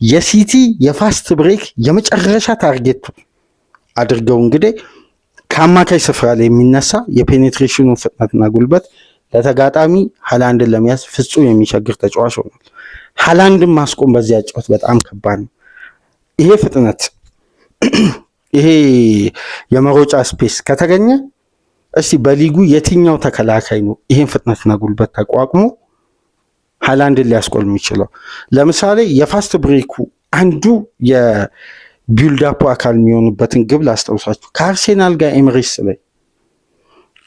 የሲቲ የፋስት ብሬክ የመጨረሻ ታርጌት አድርገው እንግዲህ ከአማካይ ስፍራ ላይ የሚነሳ የፔኔትሬሽኑ ፍጥነትና ጉልበት ለተጋጣሚ ሃላንድን ለመያዝ ፍጹም የሚቸግር ተጫዋች ሆኗል። ሃላንድን ማስቆም በዚህ አጫወት በጣም ከባድ ነው። ይሄ ፍጥነት ይሄ የመሮጫ ስፔስ ከተገኘ እስቲ በሊጉ የትኛው ተከላካይ ነው ይሄን ፍጥነትና ጉልበት ተቋቁሞ ሃላንድን ሊያስቆል የሚችለው? ለምሳሌ የፋስት ብሬኩ አንዱ የቢልዳፑ አካል የሚሆኑበትን ግብ ላስታውሳችሁ። ከአርሴናል ጋር ኤምሬትስ ላይ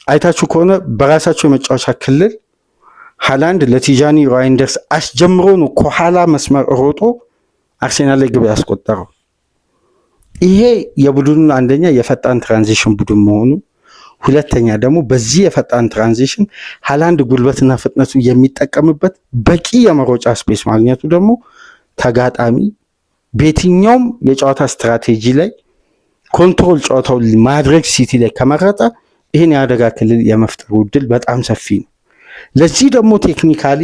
አይታችሁ ከሆነ በራሳቸው የመጫወቻ ክልል ሃላንድ ለቲጃኒ ራይንደርስ አስጀምሮ ነው ከኋላ መስመር ሮጦ አርሴናል ላይ ግብ ያስቆጠረው። ይሄ የቡድኑ አንደኛ የፈጣን ትራንዚሽን ቡድን መሆኑ፣ ሁለተኛ ደግሞ በዚህ የፈጣን ትራንዚሽን ሃላንድ ጉልበትና ፍጥነቱ የሚጠቀምበት በቂ የመሮጫ ስፔስ ማግኘቱ ደግሞ ተጋጣሚ በየትኛውም የጨዋታ ስትራቴጂ ላይ ኮንትሮል ጨዋታውን ማድረግ ሲቲ ላይ ከመረጠ ይህን የአደጋ ክልል የመፍጠሩ ዕድል በጣም ሰፊ ነው። ለዚህ ደግሞ ቴክኒካሊ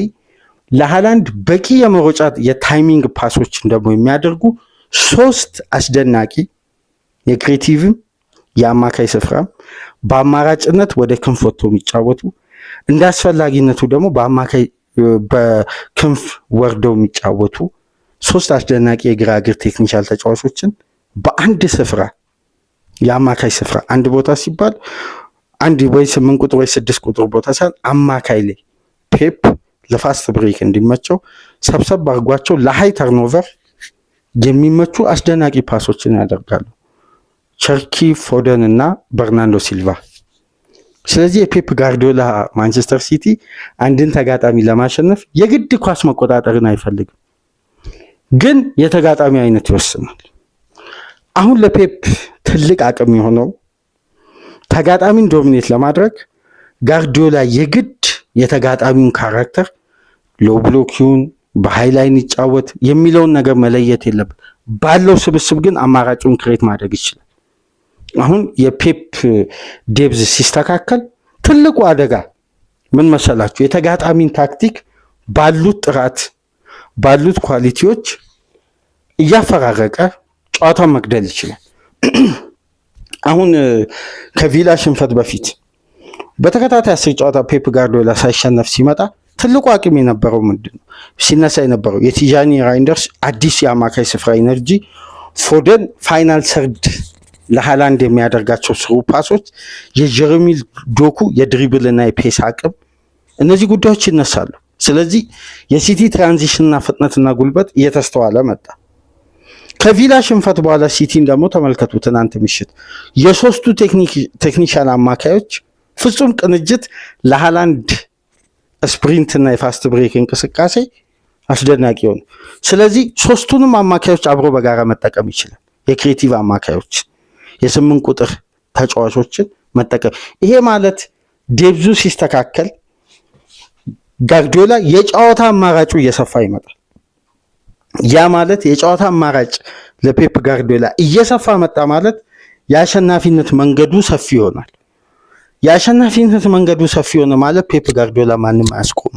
ለሃላንድ በቂ የመሮጫ የታይሚንግ ፓሶችን ደግሞ የሚያደርጉ ሶስት አስደናቂ የክሬቲቭም የአማካይ ስፍራም በአማራጭነት ወደ ክንፍ ወጥቶ የሚጫወቱ እንደ አስፈላጊነቱ ደግሞ በአማካይ በክንፍ ወርደው የሚጫወቱ ሶስት አስደናቂ የግራ እግር ቴክኒሻል ተጫዋቾችን በአንድ ስፍራ የአማካይ ስፍራ አንድ ቦታ ሲባል አንድ ወይ 8 ቁጥር ወይ 6 ቁጥር ቦታ ሳይሆን አማካይ ላይ ፔፕ ለፋስት ብሬክ እንዲመቸው ሰብሰብ አድርጓቸው ለሃይ ተርኖቨር የሚመቹ አስደናቂ ፓሶችን ያደርጋሉ። ቸርኪ፣ ፎደን እና በርናንዶ ሲልቫ። ስለዚህ የፔፕ ጋርዲዮላ ማንቸስተር ሲቲ አንድን ተጋጣሚ ለማሸነፍ የግድ ኳስ መቆጣጠርን አይፈልግም፣ ግን የተጋጣሚ አይነት ይወስናል። አሁን ለፔፕ ትልቅ አቅም የሆነው ተጋጣሚን ዶሚኔት ለማድረግ ጋርዲዮላ የግድ የተጋጣሚውን ካራክተር ሎ ብሎኪውን በሃይላይን ይጫወት የሚለውን ነገር መለየት የለበት። ባለው ስብስብ ግን አማራጩን ክሬት ማድረግ ይችላል። አሁን የፔፕ ዴብዝ ሲስተካከል ትልቁ አደጋ ምን መሰላችሁ? የተጋጣሚን ታክቲክ ባሉት ጥራት ባሉት ኳሊቲዎች እያፈራረቀ ጨዋታውን መግደል ይችላል። አሁን ከቪላ ሽንፈት በፊት በተከታታይ 10 ጨዋታ ፔፕ ጋርዲዮላ ሳይሸነፍ ሲመጣ ትልቁ አቅም የነበረው ምንድነው? ሲነሳ የነበረው የቲጃኒ ራይንደርስ አዲስ የአማካይ ስፍራ ኢነርጂ፣ ፎደን ፋይናል ሰርድ ለሃላንድ የሚያደርጋቸው ስሩ ፓሶች፣ የጀረሚ ዶኩ የድሪብል እና የፔስ አቅም፣ እነዚህ ጉዳዮች ይነሳሉ። ስለዚህ የሲቲ ትራንዚሽንና ፍጥነትና ጉልበት እየተስተዋለ መጣ። ከቪላ ሽንፈት በኋላ ሲቲን ደግሞ ተመልከቱ። ትናንት ምሽት የሶስቱ ቴክኒሻል አማካዮች ፍጹም ቅንጅት ለሃላንድ ስፕሪንት እና የፋስት ብሬክ እንቅስቃሴ አስደናቂ ሆነ። ስለዚህ ሶስቱንም አማካዮች አብሮ በጋራ መጠቀም ይችላል። የክሬቲቭ አማካዮች የ8 ቁጥር ተጫዋቾችን መጠቀም። ይሄ ማለት ዴብዙ ሲስተካከል ጋርዲዮላ የጨዋታ አማራጩ እየሰፋ ይመጣል። ያ ማለት የጨዋታ አማራጭ ለፔፕ ጋርዲዮላ እየሰፋ መጣ ማለት የአሸናፊነት መንገዱ ሰፊ ይሆናል። የአሸናፊነት መንገዱ ሰፊ ሆነ ማለት ፔፕ ጋርዲዮላ ማንም አያስቆሙ።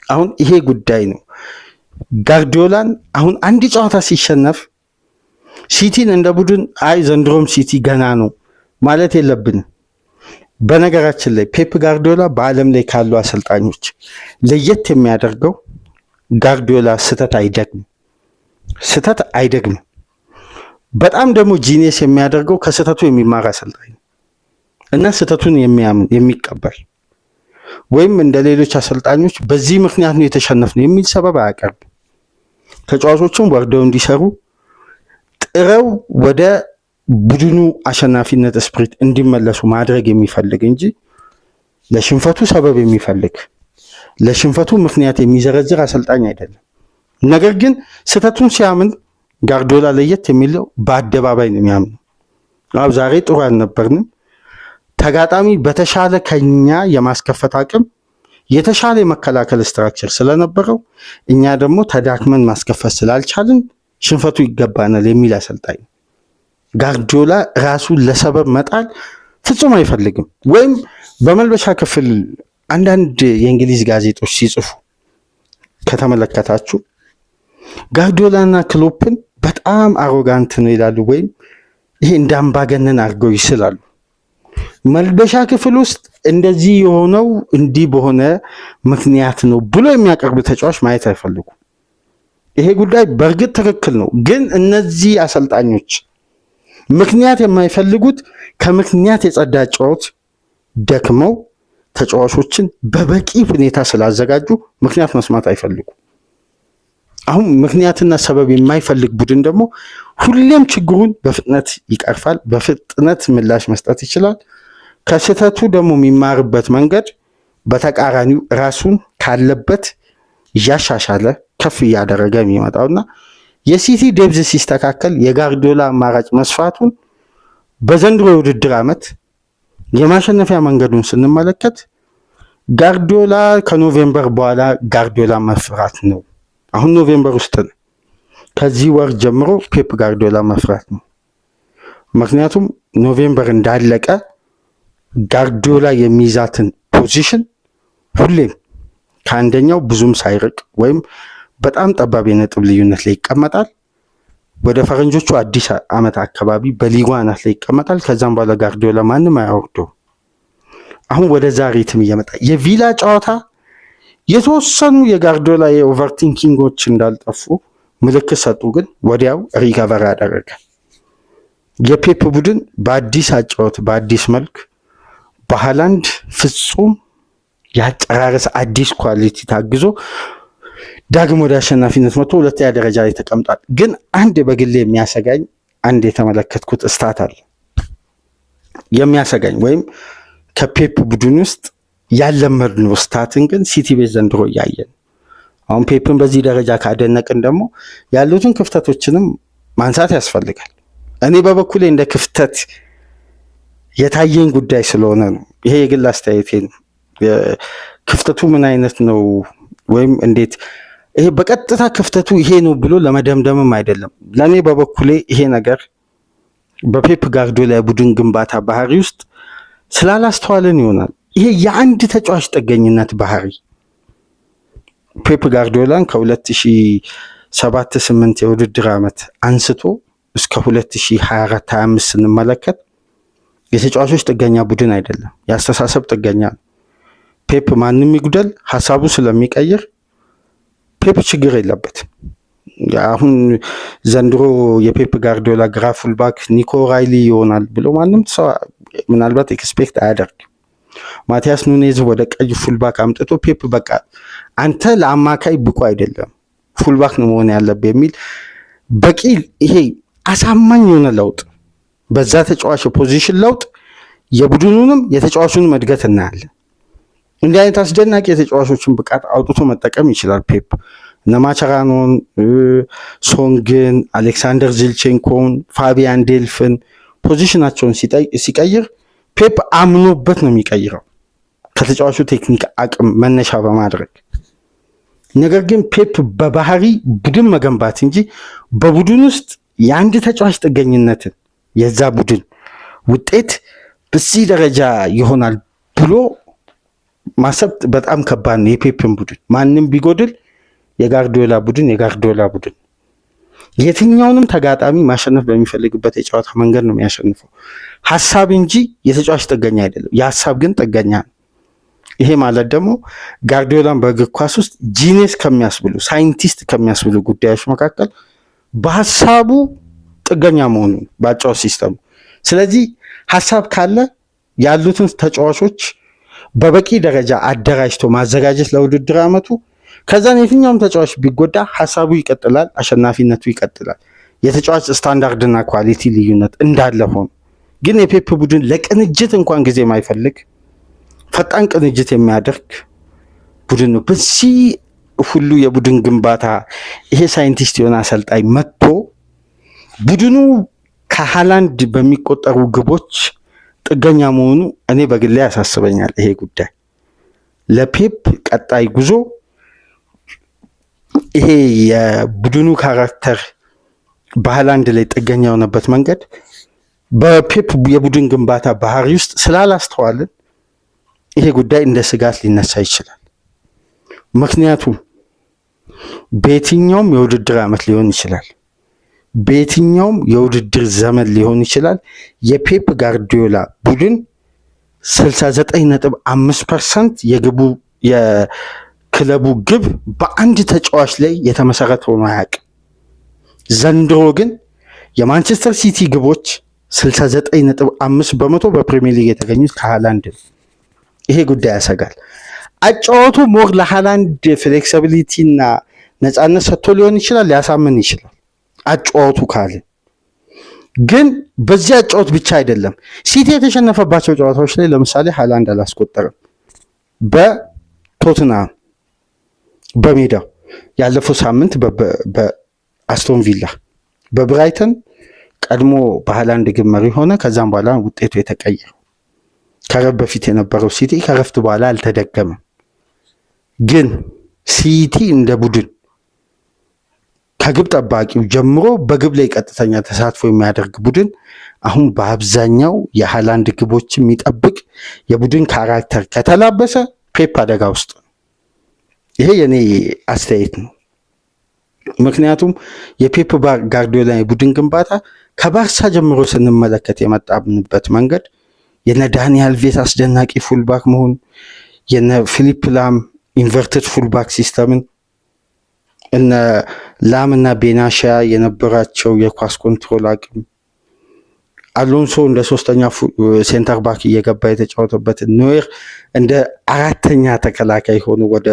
አሁን ይሄ ጉዳይ ነው ጋርዲዮላን አሁን አንድ ጨዋታ ሲሸነፍ ሲቲን እንደ ቡድን አይ ዘንድሮም ሲቲ ገና ነው ማለት የለብንም። በነገራችን ላይ ፔፕ ጋርዲዮላ በዓለም ላይ ካሉ አሰልጣኞች ለየት የሚያደርገው ጋርዲዮላ ስህተት አይደግምም። በጣም ደግሞ ጂኒየስ የሚያደርገው ከስህተቱ የሚማር አሰልጣኝ እና ስህተቱን የሚቀበል ወይም እንደ ሌሎች አሰልጣኞች በዚህ ምክንያት ነው የተሸነፍነው የሚል ሰበብ አያቀርብም። ተጫዋቾቹም ወርደው እንዲሰሩ ጥረው ወደ ቡድኑ አሸናፊነት ስፕሪት እንዲመለሱ ማድረግ የሚፈልግ እንጂ ለሽንፈቱ ሰበብ የሚፈልግ ለሽንፈቱ ምክንያት የሚዘረዝር አሰልጣኝ አይደለም። ነገር ግን ስህተቱን ሲያምን ጋርዲዮላ ለየት የሚለው በአደባባይ ነው የሚያምነው። አው ዛሬ ጥሩ አልነበርንም። ተጋጣሚ በተሻለ ከኛ የማስከፈት አቅም የተሻለ የመከላከል ስትራክቸር ስለነበረው እኛ ደግሞ ተዳክመን ማስከፈት ስላልቻልን ሽንፈቱ ይገባናል የሚል አሰልጣኝ። ጋርዲዮላ ራሱን ለሰበብ መጣል ፍጹም አይፈልግም። ወይም በመልበሻ ክፍል አንዳንድ የእንግሊዝ ጋዜጦች ሲጽፉ ከተመለከታችሁ ጋርዲዮላና ክሎፕን በጣም አሮጋንት ነው ይላሉ፣ ወይም ይሄ እንዳምባገነን አድርገው ይስላሉ። መልበሻ ክፍል ውስጥ እንደዚህ የሆነው እንዲህ በሆነ ምክንያት ነው ብሎ የሚያቀርብ ተጫዋች ማየት አይፈልጉም። ይሄ ጉዳይ በእርግጥ ትክክል ነው፣ ግን እነዚህ አሰልጣኞች ምክንያት የማይፈልጉት ከምክንያት የጸዳ ጨዋታ ደክመው ተጫዋቾችን በበቂ ሁኔታ ስላዘጋጁ ምክንያት መስማት አይፈልጉም። አሁን ምክንያትና ሰበብ የማይፈልግ ቡድን ደግሞ ሁሌም ችግሩን በፍጥነት ይቀርፋል፣ በፍጥነት ምላሽ መስጠት ይችላል። ከስህተቱ ደግሞ የሚማርበት መንገድ በተቃራኒው ራሱን ካለበት እያሻሻለ ከፍ እያደረገ የሚመጣውና የሲቲ ዴብዝ ሲስተካከል የጋርዲዮላ አማራጭ መስፋቱን በዘንድሮ የውድድር ዓመት የማሸነፊያ መንገዱን ስንመለከት ጋርዲዮላ ከኖቬምበር በኋላ ጋርዲዮላ መፍራት ነው። አሁን ኖቬምበር ውስጥ ነው። ከዚህ ወር ጀምሮ ፔፕ ጋርዲዮላ መፍራት ነው። ምክንያቱም ኖቬምበር እንዳለቀ ጋርዲዮላ የሚይዛትን ፖዚሽን ሁሌም ከአንደኛው ብዙም ሳይርቅ ወይም በጣም ጠባብ የነጥብ ልዩነት ላይ ይቀመጣል። ወደ ፈረንጆቹ አዲስ ዓመት አካባቢ በሊጉ አናት ላይ ይቀመጣል። ከዛም በኋላ ጋርዲዮላ ማንም አያወርደው። አሁን ወደ ዛሬ ቲም እየመጣ የቪላ ጨዋታ የተወሰኑ የጋርዲዮላ የኦቨርቲንኪንጎች እንዳልጠፉ ምልክት ሰጡ፣ ግን ወዲያው ሪከቨር አደረገ። የፔፕ ቡድን በአዲስ አጫወት በአዲስ መልክ በሃላንድ ፍጹም ያጨራረስ አዲስ ኳሊቲ ታግዞ ዳግም ወደ አሸናፊነት መጥቶ ሁለተኛ ደረጃ ላይ ተቀምጧል። ግን አንድ በግሌ የሚያሰጋኝ አንድ የተመለከትኩት ስታት አለ የሚያሰጋኝ ወይም ከፔፕ ቡድን ውስጥ ያለመድነው ስታትን ግን ሲቲ ቤት ዘንድሮ እያየን አሁን ፔፕን በዚህ ደረጃ ካደነቅን ደግሞ ያሉትን ክፍተቶችንም ማንሳት ያስፈልጋል። እኔ በበኩሌ እንደ ክፍተት የታየኝ ጉዳይ ስለሆነ ነው። ይሄ የግል አስተያየቴ ነው። ክፍተቱ ምን አይነት ነው ወይም እንዴት ይሄ በቀጥታ ክፍተቱ ይሄ ነው ብሎ ለመደምደምም አይደለም። ለኔ በበኩሌ ይሄ ነገር በፔፕ ጋርዲዮላ ቡድን ግንባታ ባህሪ ውስጥ ስላላስተዋልን ይሆናል። ይሄ የአንድ ተጫዋች ጥገኝነት ባህሪ ፔፕ ጋርዲዮላን ከ2007-8 የውድድር ዓመት አንስቶ እስከ 2024-25 ስንመለከት የተጫዋቾች ጥገኛ ቡድን አይደለም፣ የአስተሳሰብ ጥገኛ ነው። ፔፕ ማንም ይጉደል ሀሳቡ ስለሚቀይር ፔፕ ችግር የለበትም። አሁን ዘንድሮ የፔፕ ጋርዲዮላ ግራ ፉልባክ ኒኮ ራይሊ ይሆናል ብሎ ማንም ሰው ምናልባት ኤክስፔክት አያደርግም። ማቲያስ ኑኔዝ ወደ ቀይ ፉልባክ አምጥቶ ፔፕ በቃ አንተ ለአማካይ ብቁ አይደለም ፉልባክ ነው መሆን ያለብህ የሚል በቂ ይሄ አሳማኝ የሆነ ለውጥ በዛ ተጫዋች ፖዚሽን ለውጥ የቡድኑንም የተጫዋቹንም እድገት እናያለን። እንዲህ አይነት አስደናቂ የተጫዋቾችን ብቃት አውጥቶ መጠቀም ይችላል ፔፕ። ነማቻራኖን፣ ሶንግን፣ አሌክሳንደር ዚልቼንኮን፣ ፋቢያን ዴልፍን ፖዚሽናቸውን ሲቀይር ፔፕ አምኖበት ነው የሚቀይረው ከተጫዋቹ ቴክኒክ አቅም መነሻ በማድረግ። ነገር ግን ፔፕ በባህሪ ቡድን መገንባት እንጂ በቡድን ውስጥ የአንድ ተጫዋች ጥገኝነትን የዛ ቡድን ውጤት በዚህ ደረጃ ይሆናል ብሎ ማሰብ በጣም ከባድ ነው። የፔፕን ቡድን ማንም ቢጎድል የጋርዲዮላ ቡድን የትኛውንም ተጋጣሚ ማሸነፍ በሚፈልግበት የጨዋታ መንገድ ነው የሚያሸንፈው። ሀሳብ እንጂ የተጫዋች ጥገኛ አይደለም። የሀሳብ ግን ጥገኛ ነው። ይሄ ማለት ደግሞ ጋርዲዮላን በእግር ኳስ ውስጥ ጂኒየስ ከሚያስብሉ ሳይንቲስት ከሚያስብሉ ጉዳዮች መካከል በሀሳቡ ጥገኛ መሆኑ በአጫዋች ሲስተሙ። ስለዚህ ሀሳብ ካለ ያሉትን ተጫዋቾች በበቂ ደረጃ አደራጅቶ ማዘጋጀት ለውድድር ዓመቱ ከዛን የትኛውም ተጫዋች ቢጎዳ ሀሳቡ ይቀጥላል፣ አሸናፊነቱ ይቀጥላል። የተጫዋች ስታንዳርድና ኳሊቲ ልዩነት እንዳለ ሆኖ ግን የፔፕ ቡድን ለቅንጅት እንኳን ጊዜ የማይፈልግ ፈጣን ቅንጅት የሚያደርግ ቡድን ነው። በዚህ ሁሉ የቡድን ግንባታ ይሄ ሳይንቲስት የሆነ አሰልጣኝ መጥቶ ቡድኑ ከሃላንድ በሚቆጠሩ ግቦች ጥገኛ መሆኑ እኔ በግሌ ያሳስበኛል። ይሄ ጉዳይ ለፔፕ ቀጣይ ጉዞ ይሄ የቡድኑ ካራክተር በሃላንድ ላይ ጥገኛ የሆነበት መንገድ በፔፕ የቡድን ግንባታ ባህሪ ውስጥ ስላላስተዋልን ይሄ ጉዳይ እንደ ስጋት ሊነሳ ይችላል። ምክንያቱም በየትኛውም የውድድር ዓመት ሊሆን ይችላል፣ በየትኛውም የውድድር ዘመን ሊሆን ይችላል የፔፕ ጋርዲዮላ ቡድን 69.5% የክለቡ ግብ በአንድ ተጫዋች ላይ የተመሰረተ ሆኖ አያውቅም። ዘንድሮ ግን የማንቸስተር ሲቲ ግቦች 69.5% በፕሪሚየር ሊግ የተገኙት ከሃላንድ ነው። ይሄ ጉዳይ ያሰጋል። አጫወቱ ሞር ለሃላንድ ፍሌክሲቢሊቲ እና ነፃነት ሰጥቶ ሊሆን ይችላል፣ ሊያሳምን ይችላል አጫወቱ ካለ። ግን በዚህ አጫወት ብቻ አይደለም ሲቲ የተሸነፈባቸው ጨዋታዎች ላይ ለምሳሌ ሃላንድ አላስቆጠረም። በቶትናም በሜዳው ያለፈው ሳምንት በአስቶን ቪላ፣ በብራይተን ቀድሞ በሃላንድ ግብ መሪ ሆነ። ከዛም በኋላ ውጤቱ የተቀየረው ከረፍት በፊት የነበረው ሲቲ ከረፍት በኋላ አልተደገመም። ግን ሲቲ እንደ ቡድን ከግብ ጠባቂው ጀምሮ በግብ ላይ ቀጥተኛ ተሳትፎ የሚያደርግ ቡድን አሁን በአብዛኛው የሃላንድ ግቦች የሚጠብቅ የቡድን ካራክተር ከተላበሰ ፔፕ አደጋ ውስጥ ነው። ይሄ የኔ አስተያየት ነው። ምክንያቱም የፔፕ ጋርዲዮላ የቡድን ግንባታ ከባርሳ ጀምሮ ስንመለከት የመጣብንበት መንገድ የነ ዳንኤል ቬስ አስደናቂ ፉልባክ መሆን፣ የነ ፊሊፕ ላም ኢንቨርትድ ፉልባክ ሲስተምን፣ እነ ላም እና ቤናሻ የነበራቸው የኳስ ኮንትሮል አቅም፣ አሎንሶ እንደ ሶስተኛ ሴንተር ባክ እየገባ የተጫወተበት፣ ኖየር እንደ አራተኛ ተከላካይ ሆኖ ወደ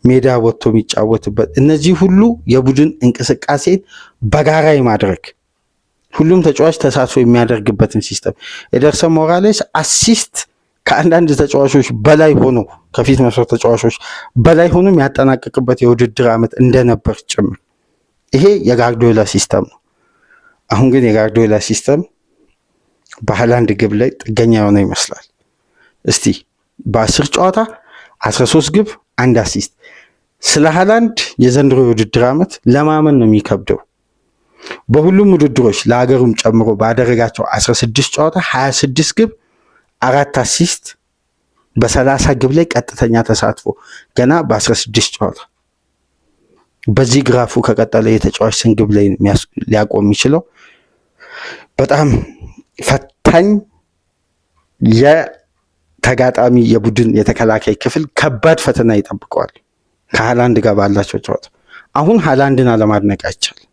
ሜዳ ወጥቶ የሚጫወትበት፣ እነዚህ ሁሉ የቡድን እንቅስቃሴን በጋራ ማድረግ ሁሉም ተጫዋች ተሳትፎ የሚያደርግበትን ሲስተም፣ ኤደርሰን ሞራሌስ አሲስት ከአንዳንድ ተጫዋቾች በላይ ሆኖ ከፊት መስመር ተጫዋቾች በላይ ሆኖ የሚያጠናቅቅበት የውድድር ዓመት እንደነበር ጭምር ይሄ የጋርዲዮላ ሲስተም ነው። አሁን ግን የጋርዲዮላ ሲስተም በሃላንድ ግብ ላይ ጥገኛ የሆነ ይመስላል። እስቲ በ10 ጨዋታ 13 ግብ 1 አሲስት። ስለ ሃላንድ የዘንድሮ የውድድር ዓመት ለማመን ነው የሚከብደው። በሁሉም ውድድሮች ለሀገሩም ጨምሮ ባደረጋቸው 16 ጨዋታ 26 ግብ 4 አሲስት በ30 ግብ ላይ ቀጥተኛ ተሳትፎ ገና በ16 ጨዋታ። በዚህ ግራፉ ከቀጠለ የተጫዋች ስን ግብ ላይ ሊያቆም የሚችለው በጣም ፈታኝ የተጋጣሚ የቡድን የተከላካይ ክፍል ከባድ ፈተና ይጠብቀዋል ከሃላንድ ጋር ባላቸው ጨዋታ። አሁን ሃላንድን አለማድነቅ አይቻልም።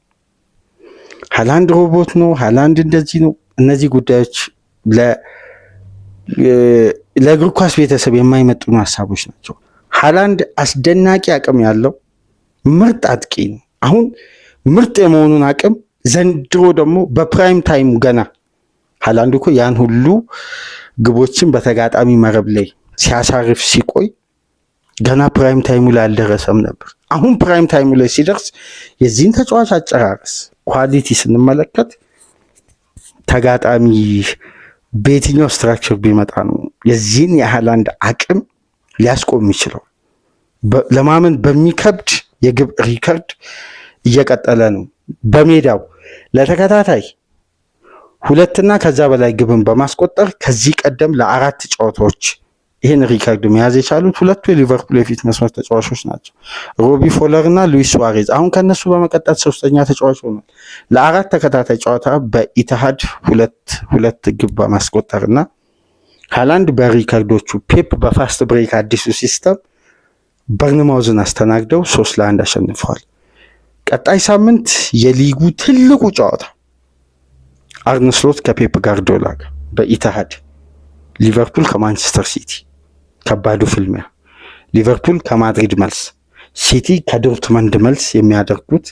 ሃላንድ ሮቦት ነው፣ ሃላንድ እንደዚህ ነው። እነዚህ ጉዳዮች ለእግር ኳስ ቤተሰብ የማይመጥኑ ሀሳቦች ናቸው። ሃላንድ አስደናቂ አቅም ያለው ምርጥ አጥቂ ነው። አሁን ምርጥ የመሆኑን አቅም ዘንድሮ ደግሞ በፕራይም ታይም ገና ሃላንድ እኮ ያን ሁሉ ግቦችን በተጋጣሚ መረብ ላይ ሲያሳርፍ ሲቆይ ገና ፕራይም ታይሙ ላይ አልደረሰም ነበር። አሁን ፕራይም ታይሙ ላይ ሲደርስ የዚህን ተጫዋች አጨራረስ ኳሊቲ ስንመለከት ተጋጣሚ በየትኛው ስትራክቸር ቢመጣ ነው የዚህን የሃላንድ አቅም ሊያስቆም የሚችለው? ለማመን በሚከብድ የግብ ሪከርድ እየቀጠለ ነው። በሜዳው ለተከታታይ 2 እና ከዛ በላይ ግብን በማስቆጠር ከዚህ ቀደም ለ4 ጨዋታዎች ይህን ሪከርድ መያዝ የቻሉት ሁለቱ የሊቨርፑል የፊት መስመር ተጫዋቾች ናቸው፣ ሮቢ ፎለር እና ሉዊስ ሱዋሬዝ። አሁን ከነሱ በመቀጠል 3ኛ ተጫዋች ሆኗል። ለ4 ተከታታይ ጨዋታ በኢትሃድ 2 ግብ በማስቆጠር እና ሃላንድ በሪከርዶቹ ፔፕ በፋስት ብሬክ አዲሱ ሲስተም በርንማውዝን አስተናግደው 3-1 አሸንፈዋል። ቀጣይ ሳምንት የሊጉ ትልቁ ጨዋታ አርነ ስሎት ከፔፕ ጋርዲዮላ ጋር በኢትሃድ፣ ሊቨርፑል ከማንቸስተር ሲቲ ከባዱ ፍልሚያ፣ ሊቨርፑል ከማድሪድ መልስ፣ ሲቲ ከዶርትመንድ መልስ የሚያደርጉት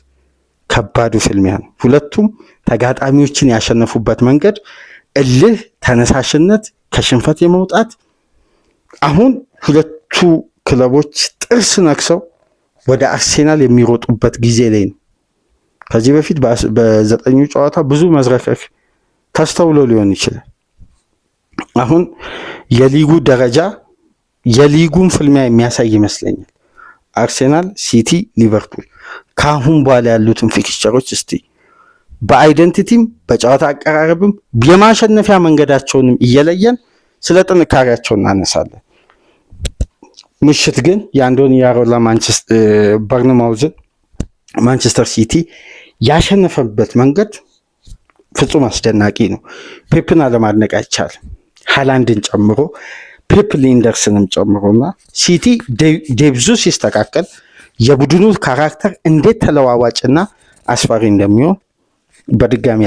ከባዱ ፍልሚያ ነው። ሁለቱም ተጋጣሚዎችን ያሸነፉበት መንገድ እልህ፣ ተነሳሽነት፣ ከሽንፈት የመውጣት አሁን ሁለቱ ክለቦች ጥርስ ነክሰው ወደ አርሴናል የሚሮጡበት ጊዜ ላይ ነው። ከዚህ በፊት በ9 ጨዋታ ብዙ መዝረክረክ ተስተውሎ ሊሆን ይችላል። አሁን የሊጉ ደረጃ የሊጉን ፍልሚያ የሚያሳይ ይመስለኛል። አርሴናል፣ ሲቲ፣ ሊቨርፑል ከአሁን በኋላ ያሉትን ፊክስቸሮች እስቲ በአይደንቲቲም በጨዋታ አቀራረብም የማሸነፊያ መንገዳቸውንም እየለየን ስለ ጥንካሬያቸው እናነሳለን። ምሽት ግን የአንዶኒ ያሮላ በርንማውዝን ማንቸስተር ሲቲ ያሸነፈበት መንገድ ፍጹም አስደናቂ ነው። ፔፕን አለማድነቅ አይቻልም። ሃላንድን ጨምሮ ፔፕ ሊንደርስንም ጨምሮና ሲቲ ዴብዙ ሲስተካከል የቡድኑ ካራክተር እንዴት ተለዋዋጭና አስፈሪ እንደሚሆን በድጋሚ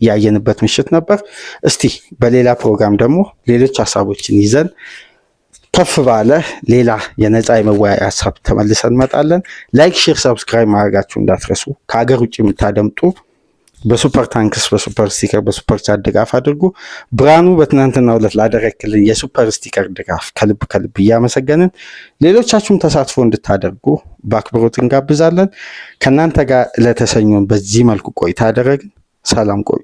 ያየንበት ምሽት ነበር። እስቲ በሌላ ፕሮግራም ደግሞ ሌሎች ሀሳቦችን ይዘን ከፍ ባለ ሌላ የነፃ የመወያያ ሀሳብ ተመልሰን እንመጣለን። ላይክ፣ ሼር፣ ሰብስክራይብ ማድረጋችሁ እንዳትረሱ። ከሀገር ውጭ የምታደምጡ በሱፐር ታንክስ፣ በሱፐር ስቲከር፣ በሱፐር ቻት ድጋፍ አድርጉ። ብርሃኑ በትናንትናው ዕለት ላደረክልን የሱፐር ስቲከር ድጋፍ ከልብ እያመሰገንን ሌሎቻችሁም ተሳትፎ እንድታደርጉ በአክብሮት እንጋብዛለን። ከእናንተ ጋር ለተሰኘውን በዚህ መልኩ ቆይታ ያደረግን። ሰላም ቆዩ።